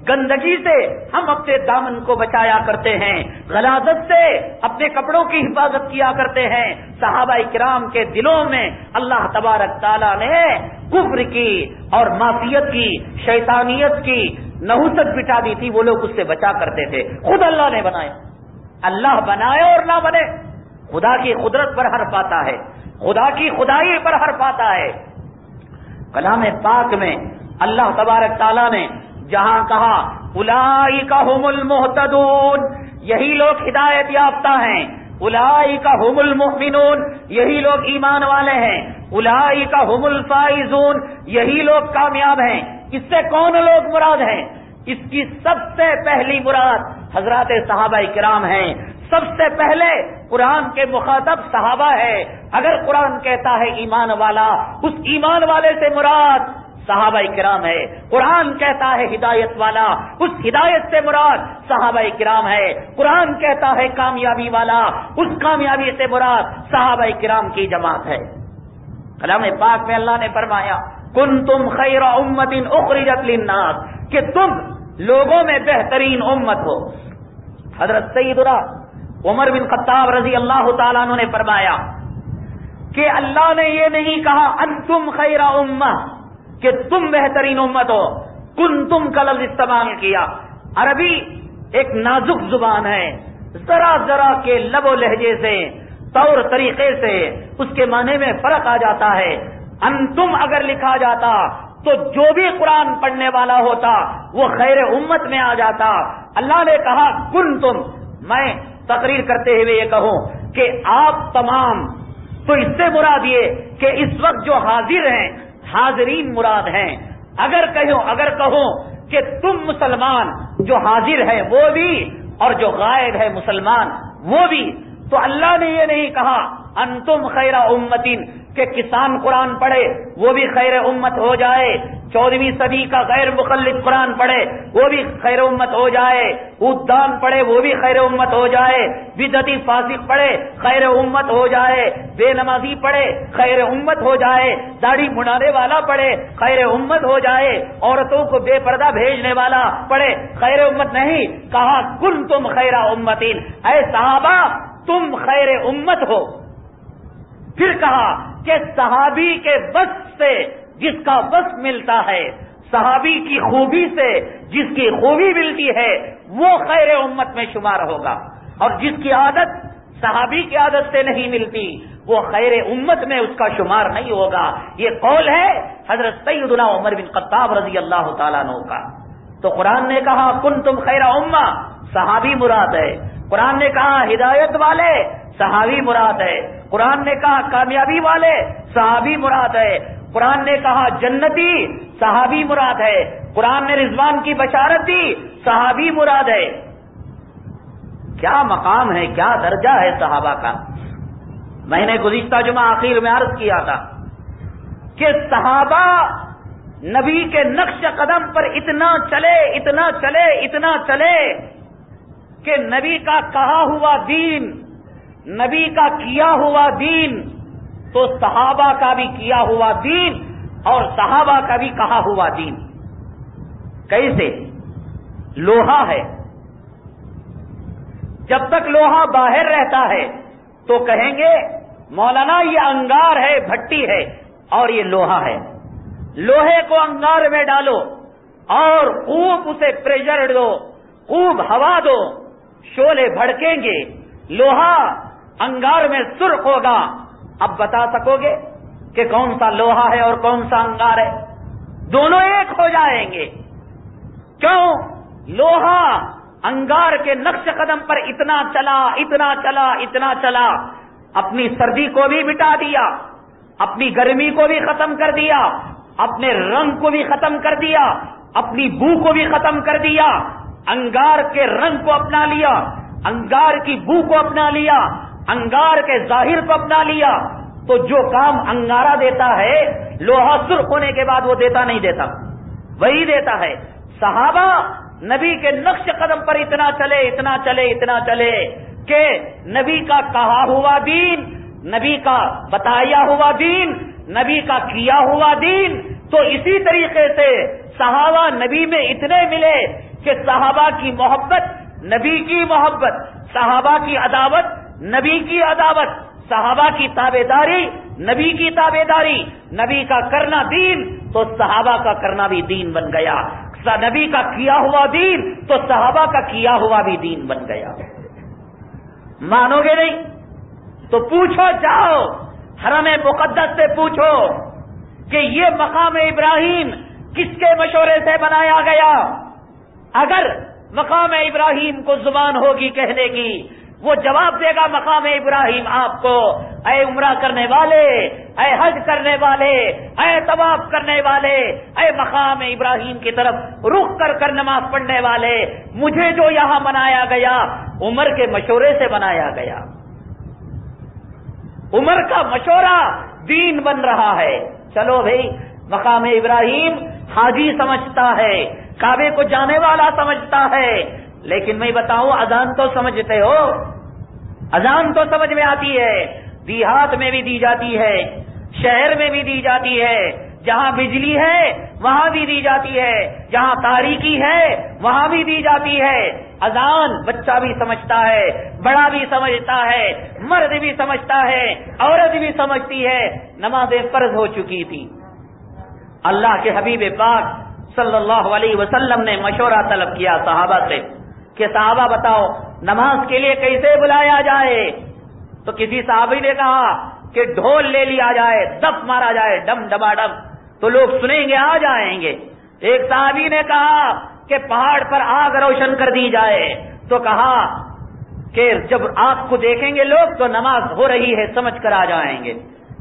گندگی سے ہم اپنے دامن کو بچایا کرتے ہیں، غلاظت سے اپنے کپڑوں کی حفاظت کیا کرتے ہیں، صحابہ کرام کے دلوں میں اللہ تبارک تعالیٰ نے کفر کی اور معصیت کی، شیطانیت کی نحوست بٹھا دی تھی، وہ لوگ اس سے بچا کرتے تھے. خود اللہ نے بنایا، اللہ بنائے اور نہ بنے، خدا کی قدرت پر حرف آتا ہے، خدا کی خدائی پر حرف آتا ہے. کلام پاک میں اللہ تبارک تعالیٰ نے جہاں کہا اولئک ھم المہتدون، یہی لوگ ہدایت یافتہ ہیں، اولئک ھم المؤمنون، یہی لوگ ایمان والے ہیں، اولئک ھم الفائزون، یہی لوگ کامیاب ہیں. اس سے کون لوگ مراد ہیں؟ اس کی سب سے پہلی مراد حضرات صحابہ کرام ہیں. سب سے پہلے قرآن کے مخاطب صحابہ ہے. اگر قرآن کہتا ہے ایمان والا، اس ایمان والے سے مراد صحابہ کرام ہے. قرآن کہتا ہے ہدایت والا، اس ہدایت سے مراد صحابہ کرام ہے. قرآن کہتا ہے کامیابی والا، اس کامیابی سے مراد صحابہ کرام کی جماعت ہے. کلام پاک میں اللہ نے فرمایا کنتم خیر امت اخرجت للناس، کہ تم لوگوں میں بہترین امت ہو. حضرت سیدنا عمر بن خطاب رضی اللہ تعالیٰ عنہ نے فرمایا کہ اللہ نے یہ نہیں کہا انتم خیر امہ کہ تم بہترین امت ہو، کنتم کا لفظ استعمال کیا. عربی ایک نازک زبان ہے، ذرا ذرا کے لب و لہجے سے، طور طریقے سے اس کے معنی میں فرق آ جاتا ہے. انتم اگر لکھا جاتا تو جو بھی قرآن پڑھنے والا ہوتا وہ خیر امت میں آ جاتا. اللہ نے کہا کنتم، میں تقریر کرتے ہوئے یہ کہوں کہ آپ تمام، تو اس سے مراد یہ کہ اس وقت جو حاضر ہیں حاضرین مراد ہیں. اگر کہوں کہ تم مسلمان جو حاضر ہے وہ بھی اور جو غائب ہے مسلمان وہ بھی، تو اللہ نے یہ نہیں کہا انتم خیر امتین کہ کسان قرآن پڑھے وہ بھی خیر امت ہو جائے، 14ویں صدی کا غیر مخلد قرآن پڑھے وہ بھی خیر امت ہو جائے، عودان پڑھے وہ بھی خیر امت ہو جائے، بدعتی فاسق پڑھے خیر امت ہو جائے، بے نمازی پڑھے خیر امت ہو جائے، داڑھی منانے والا پڑھے خیر امت ہو جائے، عورتوں کو بے پردہ بھیجنے والا پڑھے خیر امت نہیں. کہا کنتم خیر امتین، اے صحابہ تم خیر امت ہو. پھر کہا کہ صحابی کے بس سے جس کا بس ملتا ہے، صحابی کی خوبی سے جس کی خوبی ملتی ہے وہ خیر امت میں شمار ہوگا، اور جس کی عادت صحابی کی عادت سے نہیں ملتی وہ خیر امت میں اس کا شمار نہیں ہوگا. یہ قول ہے حضرت سیدنا عمر بن خطاب رضی اللہ تعالیٰ عنہ کا. تو قرآن نے کہا کنتم خیر امہ، صحابی مراد ہے. قرآن نے کہا ہدایت والے، صحابی مراد ہے. قرآن نے کہا کامیابی والے، صحابی مراد ہے. قرآن نے کہا جنتی، صحابی مراد ہے. قرآن نے رضوان کی بشارت دی، صحابی مراد ہے. کیا مقام ہے، کیا درجہ ہے صحابہ کا. میں نے گزشتہ جمعہ آخر میں عرض کیا تھا کہ صحابہ نبی کے نقش قدم پر اتنا چلے کہ نبی کا کہا ہوا دین، نبی کا کیا ہوا دین تو صحابہ کا بھی کیا ہوا دین اور صحابہ کا بھی کہا ہوا دین. کیسے؟ لوہا ہے، جب تک لوہا باہر رہتا ہے تو کہیں گے مولانا یہ انگار ہے، بھٹی ہے اور یہ لوہا ہے. لوہے کو انگار میں ڈالو اور خوب اسے پریشر دو، خوب ہوا دو، شعلے بھڑکیں گے، لوہا انگار میں سرخ ہوگا۔ اب بتا سکو گے کہ کون سا لوہا ہے اور کون سا انگار ہے؟ دونوں ایک ہو جائیں گے۔ کیوں؟ لوہا انگار کے نقش قدم پر اتنا چلا، اتنا چلا، اتنا چلا، اپنی سردی کو بھی مٹا دیا، اپنی گرمی کو بھی ختم کر دیا، اپنے رنگ کو بھی ختم کر دیا، اپنی بو کو بھی ختم کر دیا، انگار کے رنگ کو اپنا لیا، انگار کی بو کو اپنا لیا، انگار کے ظاہر کو اپنا لیا۔ تو جو کام انگارہ دیتا ہے، لوہا سرخ ہونے کے بعد وہ دیتا نہیں دیتا، وہی دیتا ہے۔ صحابہ نبی کے نقش قدم پر اتنا چلے، اتنا چلے، اتنا چلے کہ نبی کا کہا ہوا دین، نبی کا بتایا ہوا دین، نبی کا کیا ہوا دین۔ تو اسی طریقے سے صحابہ نبی میں اتنے ملے کہ صحابہ کی محبت نبی کی محبت، صحابہ کی عداوت نبی کی عداوت، صحابہ کی تابعداری نبی کی تابعداری، نبی کا کرنا دین تو صحابہ کا کرنا بھی دین بن گیا، نبی کا کیا ہوا دین تو صحابہ کا کیا ہوا بھی دین بن گیا۔ مانو گے نہیں تو پوچھو، جاؤ حرم مقدس سے پوچھو کہ یہ مقام ابراہیم کس کے مشورے سے بنایا گیا؟ اگر مقام ابراہیم کو زبان ہوگی کہنے کی، وہ جواب دے گا مقام ابراہیم آپ کو، اے عمرہ کرنے والے، اے حج کرنے والے، اے طواف کرنے والے، اے مقام ابراہیم کی طرف رخ کر کر نماز پڑھنے والے، مجھے جو یہاں بنایا گیا عمر کے مشورے سے بنایا گیا۔ عمر کا مشورہ دین بن رہا ہے۔ چلو بھائی، مقام ابراہیم حاجی سمجھتا ہے، کعبے کو جانے والا سمجھتا ہے، لیکن میں بتاؤں اذان تو سمجھتے ہو، اذان تو سمجھ میں آتی ہے، دیہات میں بھی دی جاتی ہے، شہر میں بھی دی جاتی ہے، جہاں بجلی ہے وہاں بھی دی جاتی ہے، جہاں تاریکی ہے وہاں بھی دی جاتی ہے۔ اذان بچہ بھی سمجھتا ہے، بڑا بھی سمجھتا ہے، مرد بھی سمجھتا ہے، عورت بھی سمجھتی ہے۔ نماز فرض ہو چکی تھی، اللہ کے حبیب پاک صلی اللہ علیہ وسلم نے مشورہ طلب کیا صحابہ سے کہ صحابہ بتاؤ نماز کے لیے کیسے بلایا جائے؟ تو کسی صحابی نے کہا کہ ڈھول لے لیا جائے، دف مارا جائے، ڈم ڈبا ڈم، تو لوگ سنیں گے، آ جائیں گے۔ ایک صحابی نے کہا کہ پہاڑ پر آگ روشن کر دی جائے، تو کہا کہ جب آگ کو دیکھیں گے لوگ تو نماز ہو رہی ہے سمجھ کر آ جائیں گے۔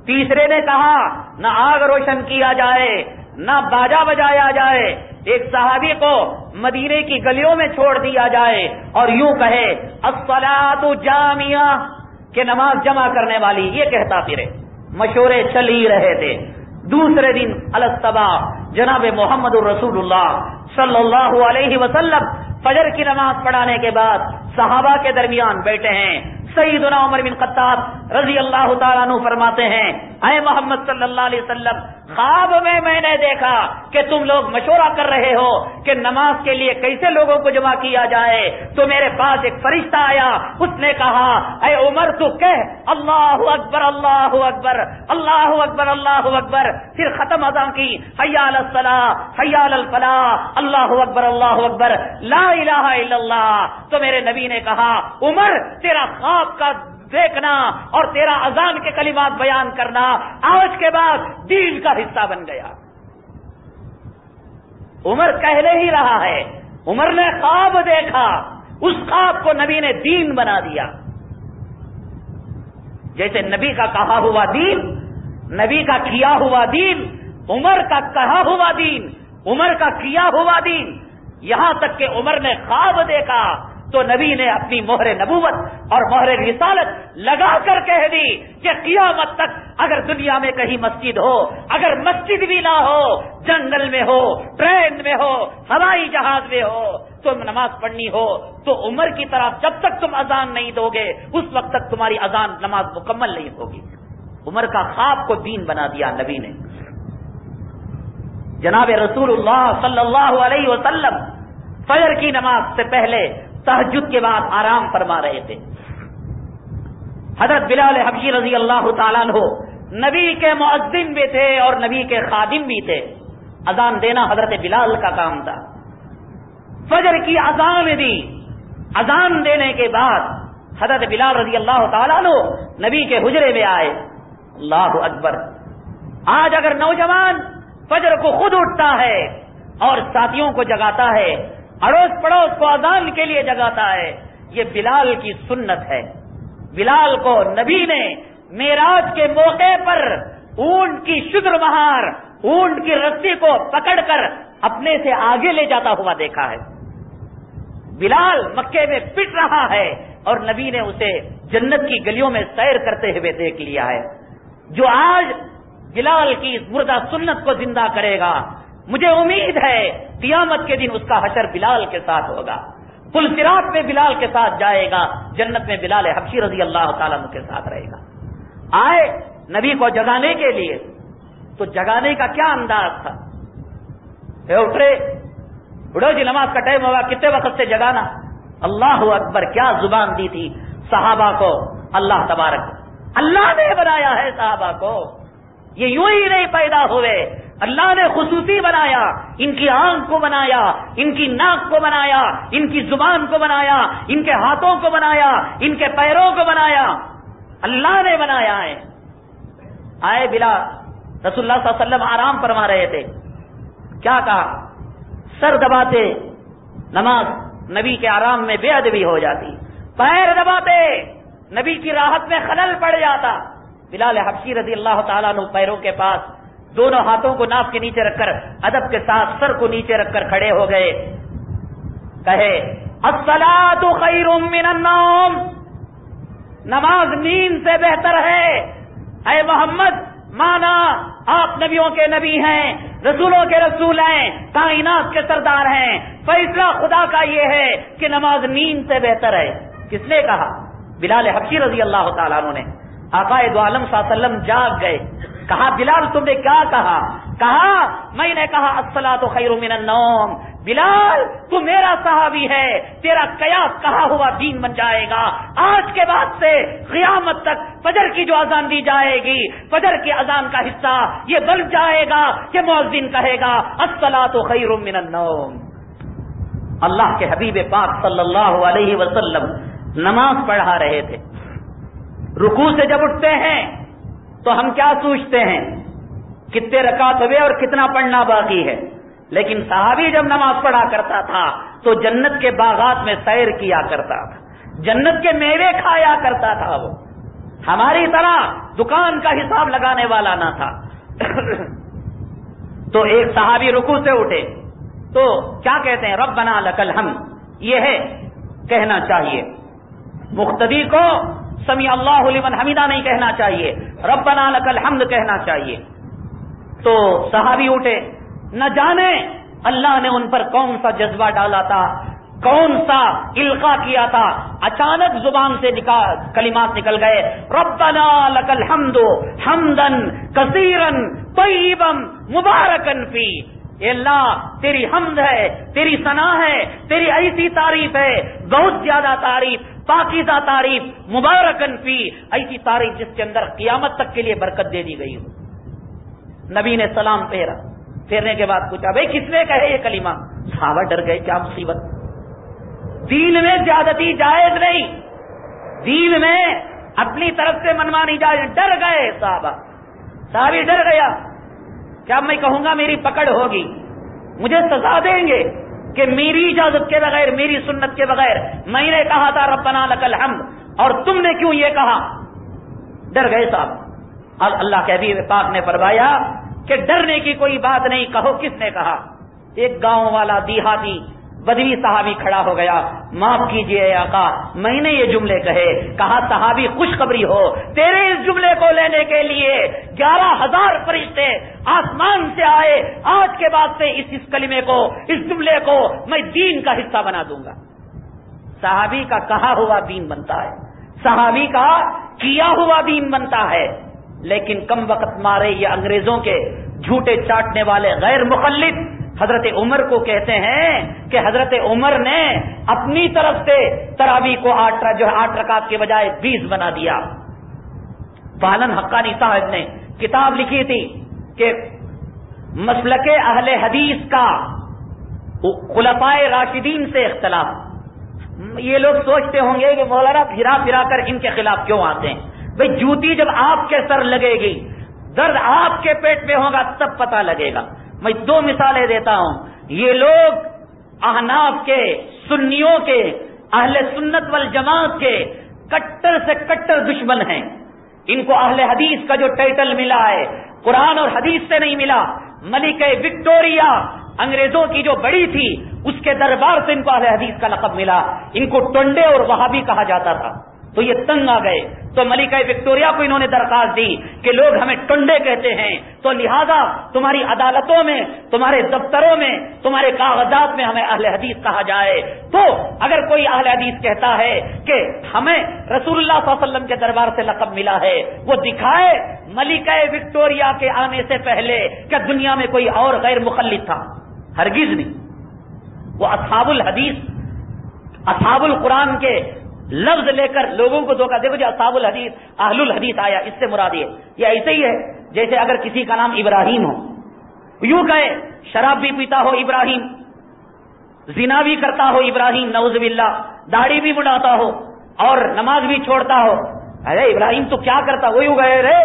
تیسرے نے کہا نہ آگ روشن کیا جائے، نہ باجا بجایا جائے، ایک صحابی کو مدینے کی گلیوں میں چھوڑ دیا جائے اور یوں کہے الصلاۃ جامعہ، کہ نماز جمع کرنے والی، یہ کہتا پھرے۔ مشورے چل ہی رہے تھے۔ دوسرے دن الاصطباح جناب محمد الرسول اللہ صلی اللہ علیہ وسلم فجر کی نماز پڑھانے کے بعد صحابہ کے درمیان بیٹھے ہیں۔ سیدنا عمر بن خطاب رضی اللہ تعالیٰ عنہ فرماتے ہیں، اے محمد صلی اللہ علیہ وسلم، خواب میں نے دیکھا کہ تم لوگ مشورہ کر رہے ہو کہ نماز کے لیے کیسے لوگوں کو جمع کیا جائے، تو میرے پاس ایک فرشتہ آیا، اس نے کہا اے عمر تو کہہ اللہ اکبر اللہ اکبر اللہ اکبر اللہ اکبر، پھر ختم اذان کی، حی علی الصلاۃ حی علی الفلاح، اللہ اکبر اللہ اکبر لا الہ الا اللہ۔ تو میرے نبی نے کہا عمر تیرا خواب کا دیکھنا اور تیرا اذان کے کلمات بیان کرنا آج کے بعد دین کا حصہ بن گیا۔ عمر کہہ ہی رہا ہے، عمر نے خواب دیکھا، اس خواب کو نبی نے دین بنا دیا۔ جیسے نبی کا کہا ہوا دین، نبی کا کیا ہوا دین، عمر کا کہا ہوا دین، عمر کا کیا ہوا دین، یہاں تک کہ عمر نے خواب دیکھا تو نبی نے اپنی مہر نبوت اور مہر رسالت لگا کر کہہ دی کہ قیامت تک اگر دنیا میں کہیں مسجد ہو، اگر مسجد بھی نہ ہو، جنگل میں ہو، ٹرین میں ہو، ہوائی جہاز میں ہو، تم نماز پڑھنی ہو تو عمر کی طرف جب تک تم اذان نہیں دو گے اس وقت تک تمہاری اذان نماز مکمل نہیں ہوگی۔ عمر کا خواب کو دین بنا دیا نبی نے۔ جناب رسول اللہ صلی اللہ علیہ وسلم فجر کی نماز سے پہلے تہجد کے بعد آرام فرما رہے تھے۔ حضرت بلال حبشی رضی اللہ تعالیٰ عنہ نبی کے مؤذن بھی تھے اور نبی کے خادم بھی تھے۔ اذان دینا حضرت بلال کا کام تھا. فجر کی اذان دی. اذان دینے کے بعد حضرت بلال رضی اللہ تعالیٰ عنہ نبی کے حجرے میں آئے. اللہ اکبر. آج اگر نوجوان فجر کو خود اٹھتا ہے اور ساتھیوں کو جگاتا ہے, اڑوس پڑوس کو اذان کے لیے جگاتا ہے, یہ بلال کی سنت ہے. بلال کو نبی نے معراج کے موقع پر اونٹ کی شدر مہار, اونٹ کی رسی کو پکڑ کر اپنے سے آگے لے جاتا ہوا دیکھا ہے. بلال مکے میں پٹ رہا ہے اور نبی نے اسے جنت کی گلیوں میں سیر کرتے ہوئے دیکھ لیا ہے. جو آج بلال کی اس مردہ سنت کو زندہ کرے گا, مجھے امید ہے قیامت کے دن اس کا حشر بلال کے ساتھ ہوگا. پل صراط میں بلال کے ساتھ جائے گا, جنت میں بلال حبشی رضی اللہ تعالیٰ عنہ کے ساتھ رہے گا. آئے نبی کو جگانے کے لیے, تو جگانے کا کیا انداز تھا؟ اٹھ رہے, اٹھو جی نماز کا ٹائم ہوگا, کتنے وقت سے جگانا. اللہ اکبر, کیا زبان دی تھی صحابہ کو اللہ تبارک. اللہ نے بنایا ہے صحابہ کو, یہ یوں ہی نہیں پیدا ہوئے. اللہ نے خصوصی بنایا, ان کی آنکھ کو بنایا, ان کی ناک کو بنایا, ان کی زبان کو بنایا, ان کے ہاتھوں کو بنایا, ان کے پیروں کو بنایا. اللہ نے بنایا ہے. آئے بلا رسول اللہ صلی اللہ علیہ وسلم آرام فرما رہے تھے, کیا کہا؟ سر دباتے, نماز نبی کے آرام میں بے ادبی ہو جاتی. پیر دباتے, نبی کی راحت میں خلل پڑ جاتا. بلال حبشی رضی اللہ تعالیٰ عنہ پیروں کے پاس دونوں ہاتھوں کو ناف کے نیچے رکھ کر ادب کے ساتھ سر کو نیچے رکھ کر کھڑے ہو گئے. کہے الصلاۃ خیر من النوم, نماز نیند سے بہتر ہے. اے محمد, مانا آپ نبیوں کے نبی ہیں, رسولوں کے رسول ہیں, کائنات کے سردار ہیں. فیصلہ خدا کا یہ ہے کہ نماز نیند سے بہتر ہے. کس نے کہا؟ بلال حبشی رضی اللہ تعالیٰ عنہ نے. آقا دو عالم صلی اللہ علیہ وسلم جاگ گئے. کہا بلال تم نے کیا کہا؟ کہا میں نے کہا الصلاۃ خیر من النوم. بلال تو میرا صحابی ہے, تیرا قیاس کہا ہوا دین بن جائے گا. آج کے بعد سے قیامت تک فجر کی جو اذان دی جائے گی, فجر کی اذان کا حصہ یہ بن جائے گا کہ مؤذن کہے گا الصلاۃ خیر من النوم. اللہ کے حبیب پاک صلی اللہ علیہ وسلم نماز پڑھا رہے تھے. رکوع سے جب اٹھتے ہیں تو ہم کیا سوچتے ہیں, کتنے رکعت ہوئے اور کتنا پڑھنا باقی ہے. لیکن صحابی جب نماز پڑھا کرتا تھا تو جنت کے باغات میں سیر کیا کرتا تھا, جنت کے میوے کھایا کرتا تھا. وہ ہماری طرح دکان کا حساب لگانے والا نہ تھا. تو ایک صحابی رکوع سے اٹھے تو کیا کہتے ہیں؟ ربنا لکل حمد. یہ ہے کہنا چاہیے. مقتدی کو سمیع اللہ لمن حمیدہ نہیں کہنا چاہیے, ربنا لکل حمد کہنا چاہیے. تو صحابی اٹھے, نہ جانے اللہ نے ان پر کون سا جذبہ ڈالا تھا, کون سا القا کیا تھا. اچانک زبان سے کلمات نکل گئے, ربنا لکل حمد حمدا کثیرا طیبا مبارکا فی. اے اللہ تیری حمد ہے, تیری ثنا ہے, تیری ایسی تعریف ہے, بہت زیادہ تعریف, پاکیزہ تعریف, مبارکن فی, ایسی تعریف جس کے اندر قیامت تک کے لیے برکت دے دی گئی ہو. نبی نے سلام پھیرا, پھیرنے کے بعد پوچھا بھائی کس نے کہے یہ کلمہ؟ صحابہ ڈر گئے, کیا مصیبت. دین میں زیادتی جائز نہیں, دین میں اپنی طرف سے منمانی جائز. ڈر گئے صحابی ڈر گیا. کیا میں کہوں گا میری پکڑ ہوگی, مجھے سزا دیں گے کہ میری اجازت کے بغیر, میری سنت کے بغیر میں نے کہا تھا ربنا لکل حمد, اور تم نے کیوں یہ کہا؟ ڈر گئے صاحب. اور اللہ کے حبیب پاک نے فرمایا کہ ڈرنے کی کوئی بات نہیں, کہو کس نے کہا. ایک گاؤں والا دیہاتی بدوی صحابی کھڑا ہو گیا, معاف کیجئے آقا میں نے یہ جملے کہے. کہا صحابی خوشخبری ہو, تیرے اس جملے کو لینے کے لیے 11,000 فرشتے آسمان سے آئے. آج کے بعد سے اس کلمے کو, اس جملے کو میں دین کا حصہ بنا دوں گا. صحابی کا کہا ہوا دین بنتا ہے, صحابی کا کیا ہوا دین بنتا ہے. لیکن کم وقت مارے یہ انگریزوں کے جھوٹے چاٹنے والے غیر مخلد حضرت عمر کو کہتے ہیں کہ حضرت عمر نے اپنی طرف سے تراویح کو 8 رکعت کے بجائے 20 بنا دیا. پالن حقانی صاحب نے کتاب لکھی تھی کہ مسلک اہل حدیث کا خلفائے راشدین سے اختلاف. یہ لوگ سوچتے ہوں گے کہ مولانا پھرا پھرا کر ان کے خلاف کیوں آتے ہیں؟ بھئی جوتی جب آپ کے سر لگے گی، درد آپ کے پیٹ میں ہوگا تب پتہ لگے گا. میں 2 مثالیں دیتا ہوں. یہ لوگ احناف کے، سنیوں کے، اہل سنت والجماعت کے کٹر سے کٹر دشمن ہیں. ان کو اہل حدیث کا جو ٹائٹل ملا ہے قرآن اور حدیث سے نہیں ملا. ملکہ وکٹوریا انگریزوں کی جو بڑی تھی اس کے دربار سے ان کو اہل حدیث کا لقب ملا. ان کو ٹنڈے اور وہابی کہا جاتا تھا. تو یہ تنگ آ گئے تو ملکہ وکٹوریا کو انہوں نے درخواست دی کہ لوگ ہمیں ٹنڈے کہتے ہیں، تو لہذا تمہاری عدالتوں میں، تمہارے دفتروں میں، تمہارے کاغذات میں ہمیں اہل حدیث کہا جائے. تو اگر کوئی اہل حدیث کہتا ہے کہ ہمیں رسول اللہ صلی اللہ علیہ وسلم کے دربار سے لقب ملا ہے، وہ دکھائے ملکہ وکٹوریا کے آنے سے پہلے کیا دنیا میں کوئی اور غیر مخلد تھا؟ ہرگز نہیں. وہ اصحاب الحدیث، اصحاب القرآن کے لفظ لے کر لوگوں کو دھوکہ. دیکھو جو اصحاب الحدیث، اہل الحدیث آیا، اس سے مراد یہ ایسے ہی ہے جیسے اگر کسی کا نام ابراہیم ہو، یوں کہے شراب بھی پیتا ہو ابراہیم، زنا بھی کرتا ہو ابراہیم، نعوذ باللہ، داڑھی بھی بڑھاتا ہو اور نماز بھی چھوڑتا ہو. ارے ابراہیم تو کیا کرتا؟ وہ یوں کہے رے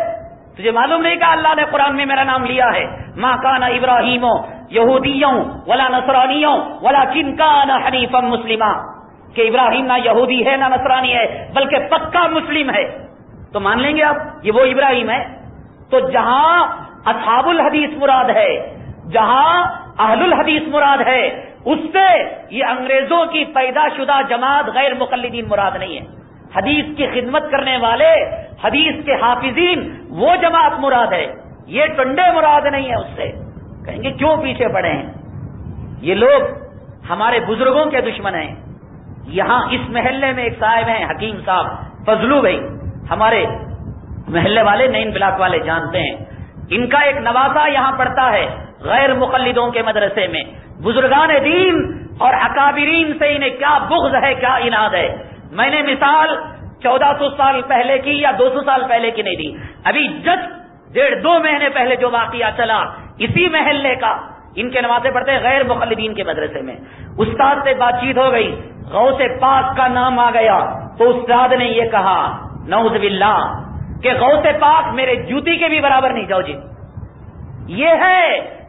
تجھے معلوم نہیں کہ اللہ نے قرآن میں میرا نام لیا ہے، ما کان ابراہیم یہودیوں ولا نصرانیوں ولکن کان حنیفا مسلما، کہ ابراہیم نہ یہودی ہے نہ نصرانی ہے بلکہ پکا مسلم ہے. تو مان لیں گے آپ یہ وہ ابراہیم ہے؟ تو جہاں اصحاب الحدیث مراد ہے، جہاں اہل الحدیث مراد ہے، اس سے یہ انگریزوں کی پیدا شدہ جماعت غیر مقلدین مراد نہیں ہے. حدیث کی خدمت کرنے والے، حدیث کے حافظین، وہ جماعت مراد ہے. یہ ٹنڈے مراد نہیں ہے. اس سے کہیں گے کیوں پیچھے پڑے ہیں؟ یہ لوگ ہمارے بزرگوں کے دشمن ہیں. یہاں اس محلے میں ایک صاحب ہیں حکیم صاحب فضلو بھائی، ہمارے محلے والے نین بلاک والے جانتے ہیں. ان کا ایک نواسا یہاں پڑھتا ہے غیر مقلدوں کے مدرسے میں. بزرگان دین اور اکابرین سے انہیں کیا بغض ہے، کیا عناد ہے. میں نے مثال 1400 سال پہلے کی یا 200 سال پہلے کی نہیں دی، ابھی جسٹ 1.5-2 مہینے پہلے جو واقعہ چلا اسی محلے کا. ان کے نمازیں پڑھتے ہیں غیر مقلدین کے مدرسے میں. استاد سے بات چیت ہو گئی، غوث پاک کا نام آ گیا تو استاد نے یہ کہا نعوذ باللہ کہ غوث پاک میرے جوتی کے بھی برابر نہیں. جاؤ جی. یہ ہے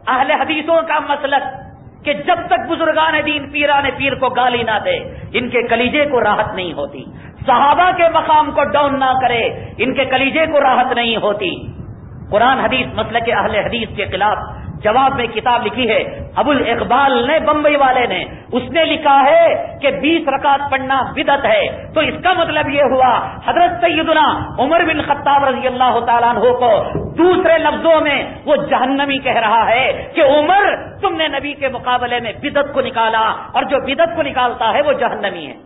اہل حدیثوں کا مسلک کہ جب تک بزرگان دین پیران پیر کو گالی نہ دے ان کے کلیجے کو راحت نہیں ہوتی. صحابہ کے مقام کو ڈاؤن نہ کرے ان کے کلیجے کو راحت نہیں ہوتی. قرآن حدیث مسلک اہل حدیث کے خلاف جواب میں کتاب لکھی ہے ابو الاقبال نے، بمبئی والے نے. اس نے لکھا ہے کہ 20 رکعت پڑھنا بدعت ہے. تو اس کا مطلب یہ ہوا حضرت سیدنا عمر بن خطاب رضی اللہ تعالیٰ عنہ کو دوسرے لفظوں میں وہ جہنمی کہہ رہا ہے کہ عمر تم نے نبی کے مقابلے میں بدعت کو نکالا، اور جو بدعت کو نکالتا ہے وہ جہنمی ہے.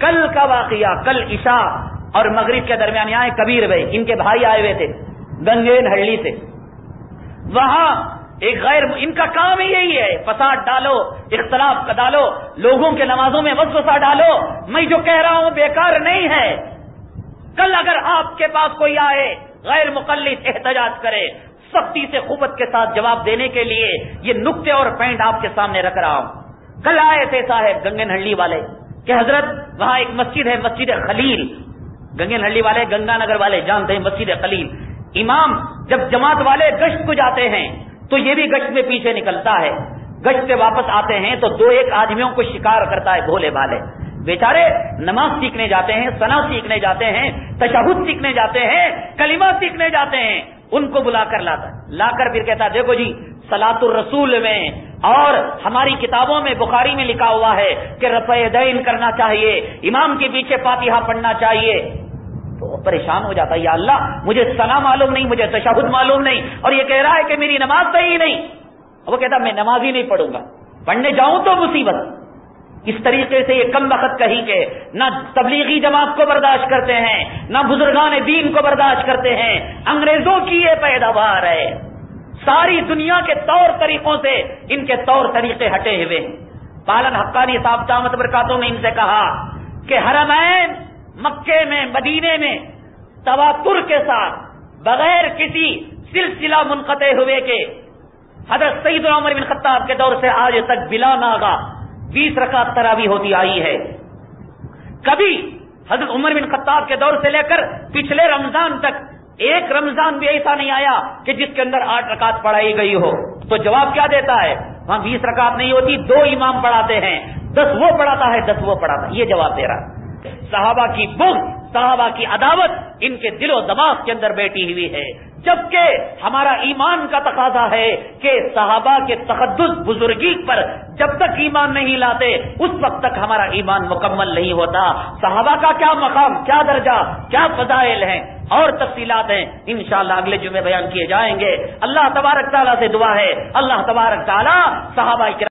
کل کا واقعہ، کل عشاء اور مغرب کے درمیان یہاں کبیر بھائی، ان کے بھائی آئے ہوئے تھے گنگین ہڑی سے. وہاں ایک غیر، ان کا کام ہی یہی ہے فساد ڈالو، اختلاف کا ڈالو، لوگوں کے نمازوں میں وسوسہ ڈالو. میں جو کہہ رہا ہوں بیکار نہیں ہے. کل اگر آپ کے پاس کوئی آئے غیر مقلد احتجاج کرے، سختی سے قوت کے ساتھ جواب دینے کے لیے یہ نقطے اور پوائنٹ آپ کے سامنے رکھ رہا ہوں. کل آئے تھے صاحب گنگن ہلڈی والے کہ حضرت وہاں ایک مسجد ہے مسجد خلیل. گنگن ہلڈی والے، گنگا نگر والے جانتے ہیں مسجد خلیل. امام جب جماعت والے گشت کو جاتے ہیں تو یہ بھی گشت میں پیچھے نکلتا ہے. گشت سے واپس آتے ہیں تو 2-1 آدمیوں کو شکار کرتا ہے بھولے بھالے. بیچارے نماز سیکھنے جاتے ہیں، ثنا سیکھنے جاتے ہیں، تشہد سیکھنے جاتے ہیں، کلمہ سیکھنے جاتے ہیں. ان کو بلا کر لا کر پھر کہتا دیکھو جی صلاۃ الرسول میں اور ہماری کتابوں میں بخاری میں لکھا ہوا ہے کہ رفع یدین کرنا چاہیے، امام کے پیچھے فاتحہ پڑھنا چاہیے. تو پریشان ہو جاتا ہے یا اللہ مجھے ثنا معلوم نہیں، مجھے تشہد معلوم نہیں، اور یہ کہہ رہا ہے کہ میری نماز صحیح نہیں. وہ کہتا میں نماز ہی نہیں پڑھوں گا، پڑھنے جاؤں تو مصیبت. اس طریقے سے یہ کم وقت کہیں کہ نہ تبلیغی جماعت کو برداشت کرتے ہیں، نہ بزرگان دین کو برداشت کرتے ہیں. انگریزوں کی یہ پیداوار ہے. ساری دنیا کے طور طریقوں سے ان کے طور طریقے ہٹے ہوئے. پالن حقانی صاحب دامت برکاتوں نے ان سے کہا کہ حرمین مکے میں، مدینے میں تواتر کے ساتھ بغیر کسی سلسلہ منقطع ہوئے کے حضرت سیدنا عمر بن خطاب کے دور سے آج تک بلا ناغا 20 رکعت تراویح ہوتی آئی ہے. کبھی حضرت عمر بن خطاب کے دور سے لے کر پچھلے رمضان تک ایک رمضان بھی ایسا نہیں آیا کہ جس کے اندر 8 رکعت پڑھائی گئی ہو. تو جواب کیا دیتا ہے؟ وہاں 20 رکعت نہیں ہوتی، 2 امام پڑھاتے ہیں، 10 وہ پڑھاتا ہے 10 وہ پڑھاتا ہے. یہ جواب دے رہا. صحابہ کی بغض، صحابہ کی عداوت ان کے دل و دماغ کے اندر بیٹھی ہوئی ہے، جبکہ ہمارا ایمان کا تقاضا ہے کہ صحابہ کے تقدس بزرگی پر جب تک ایمان نہیں لاتے اس وقت تک ہمارا ایمان مکمل نہیں ہوتا. صحابہ کا کیا مقام، کیا درجہ، کیا فضائل ہیں اور تفصیلات ہیں، انشاءاللہ اگلے جمعے بیان کیے جائیں گے. اللہ تبارک تعالیٰ سے دعا ہے، اللہ تبارک تعالیٰ صحابہ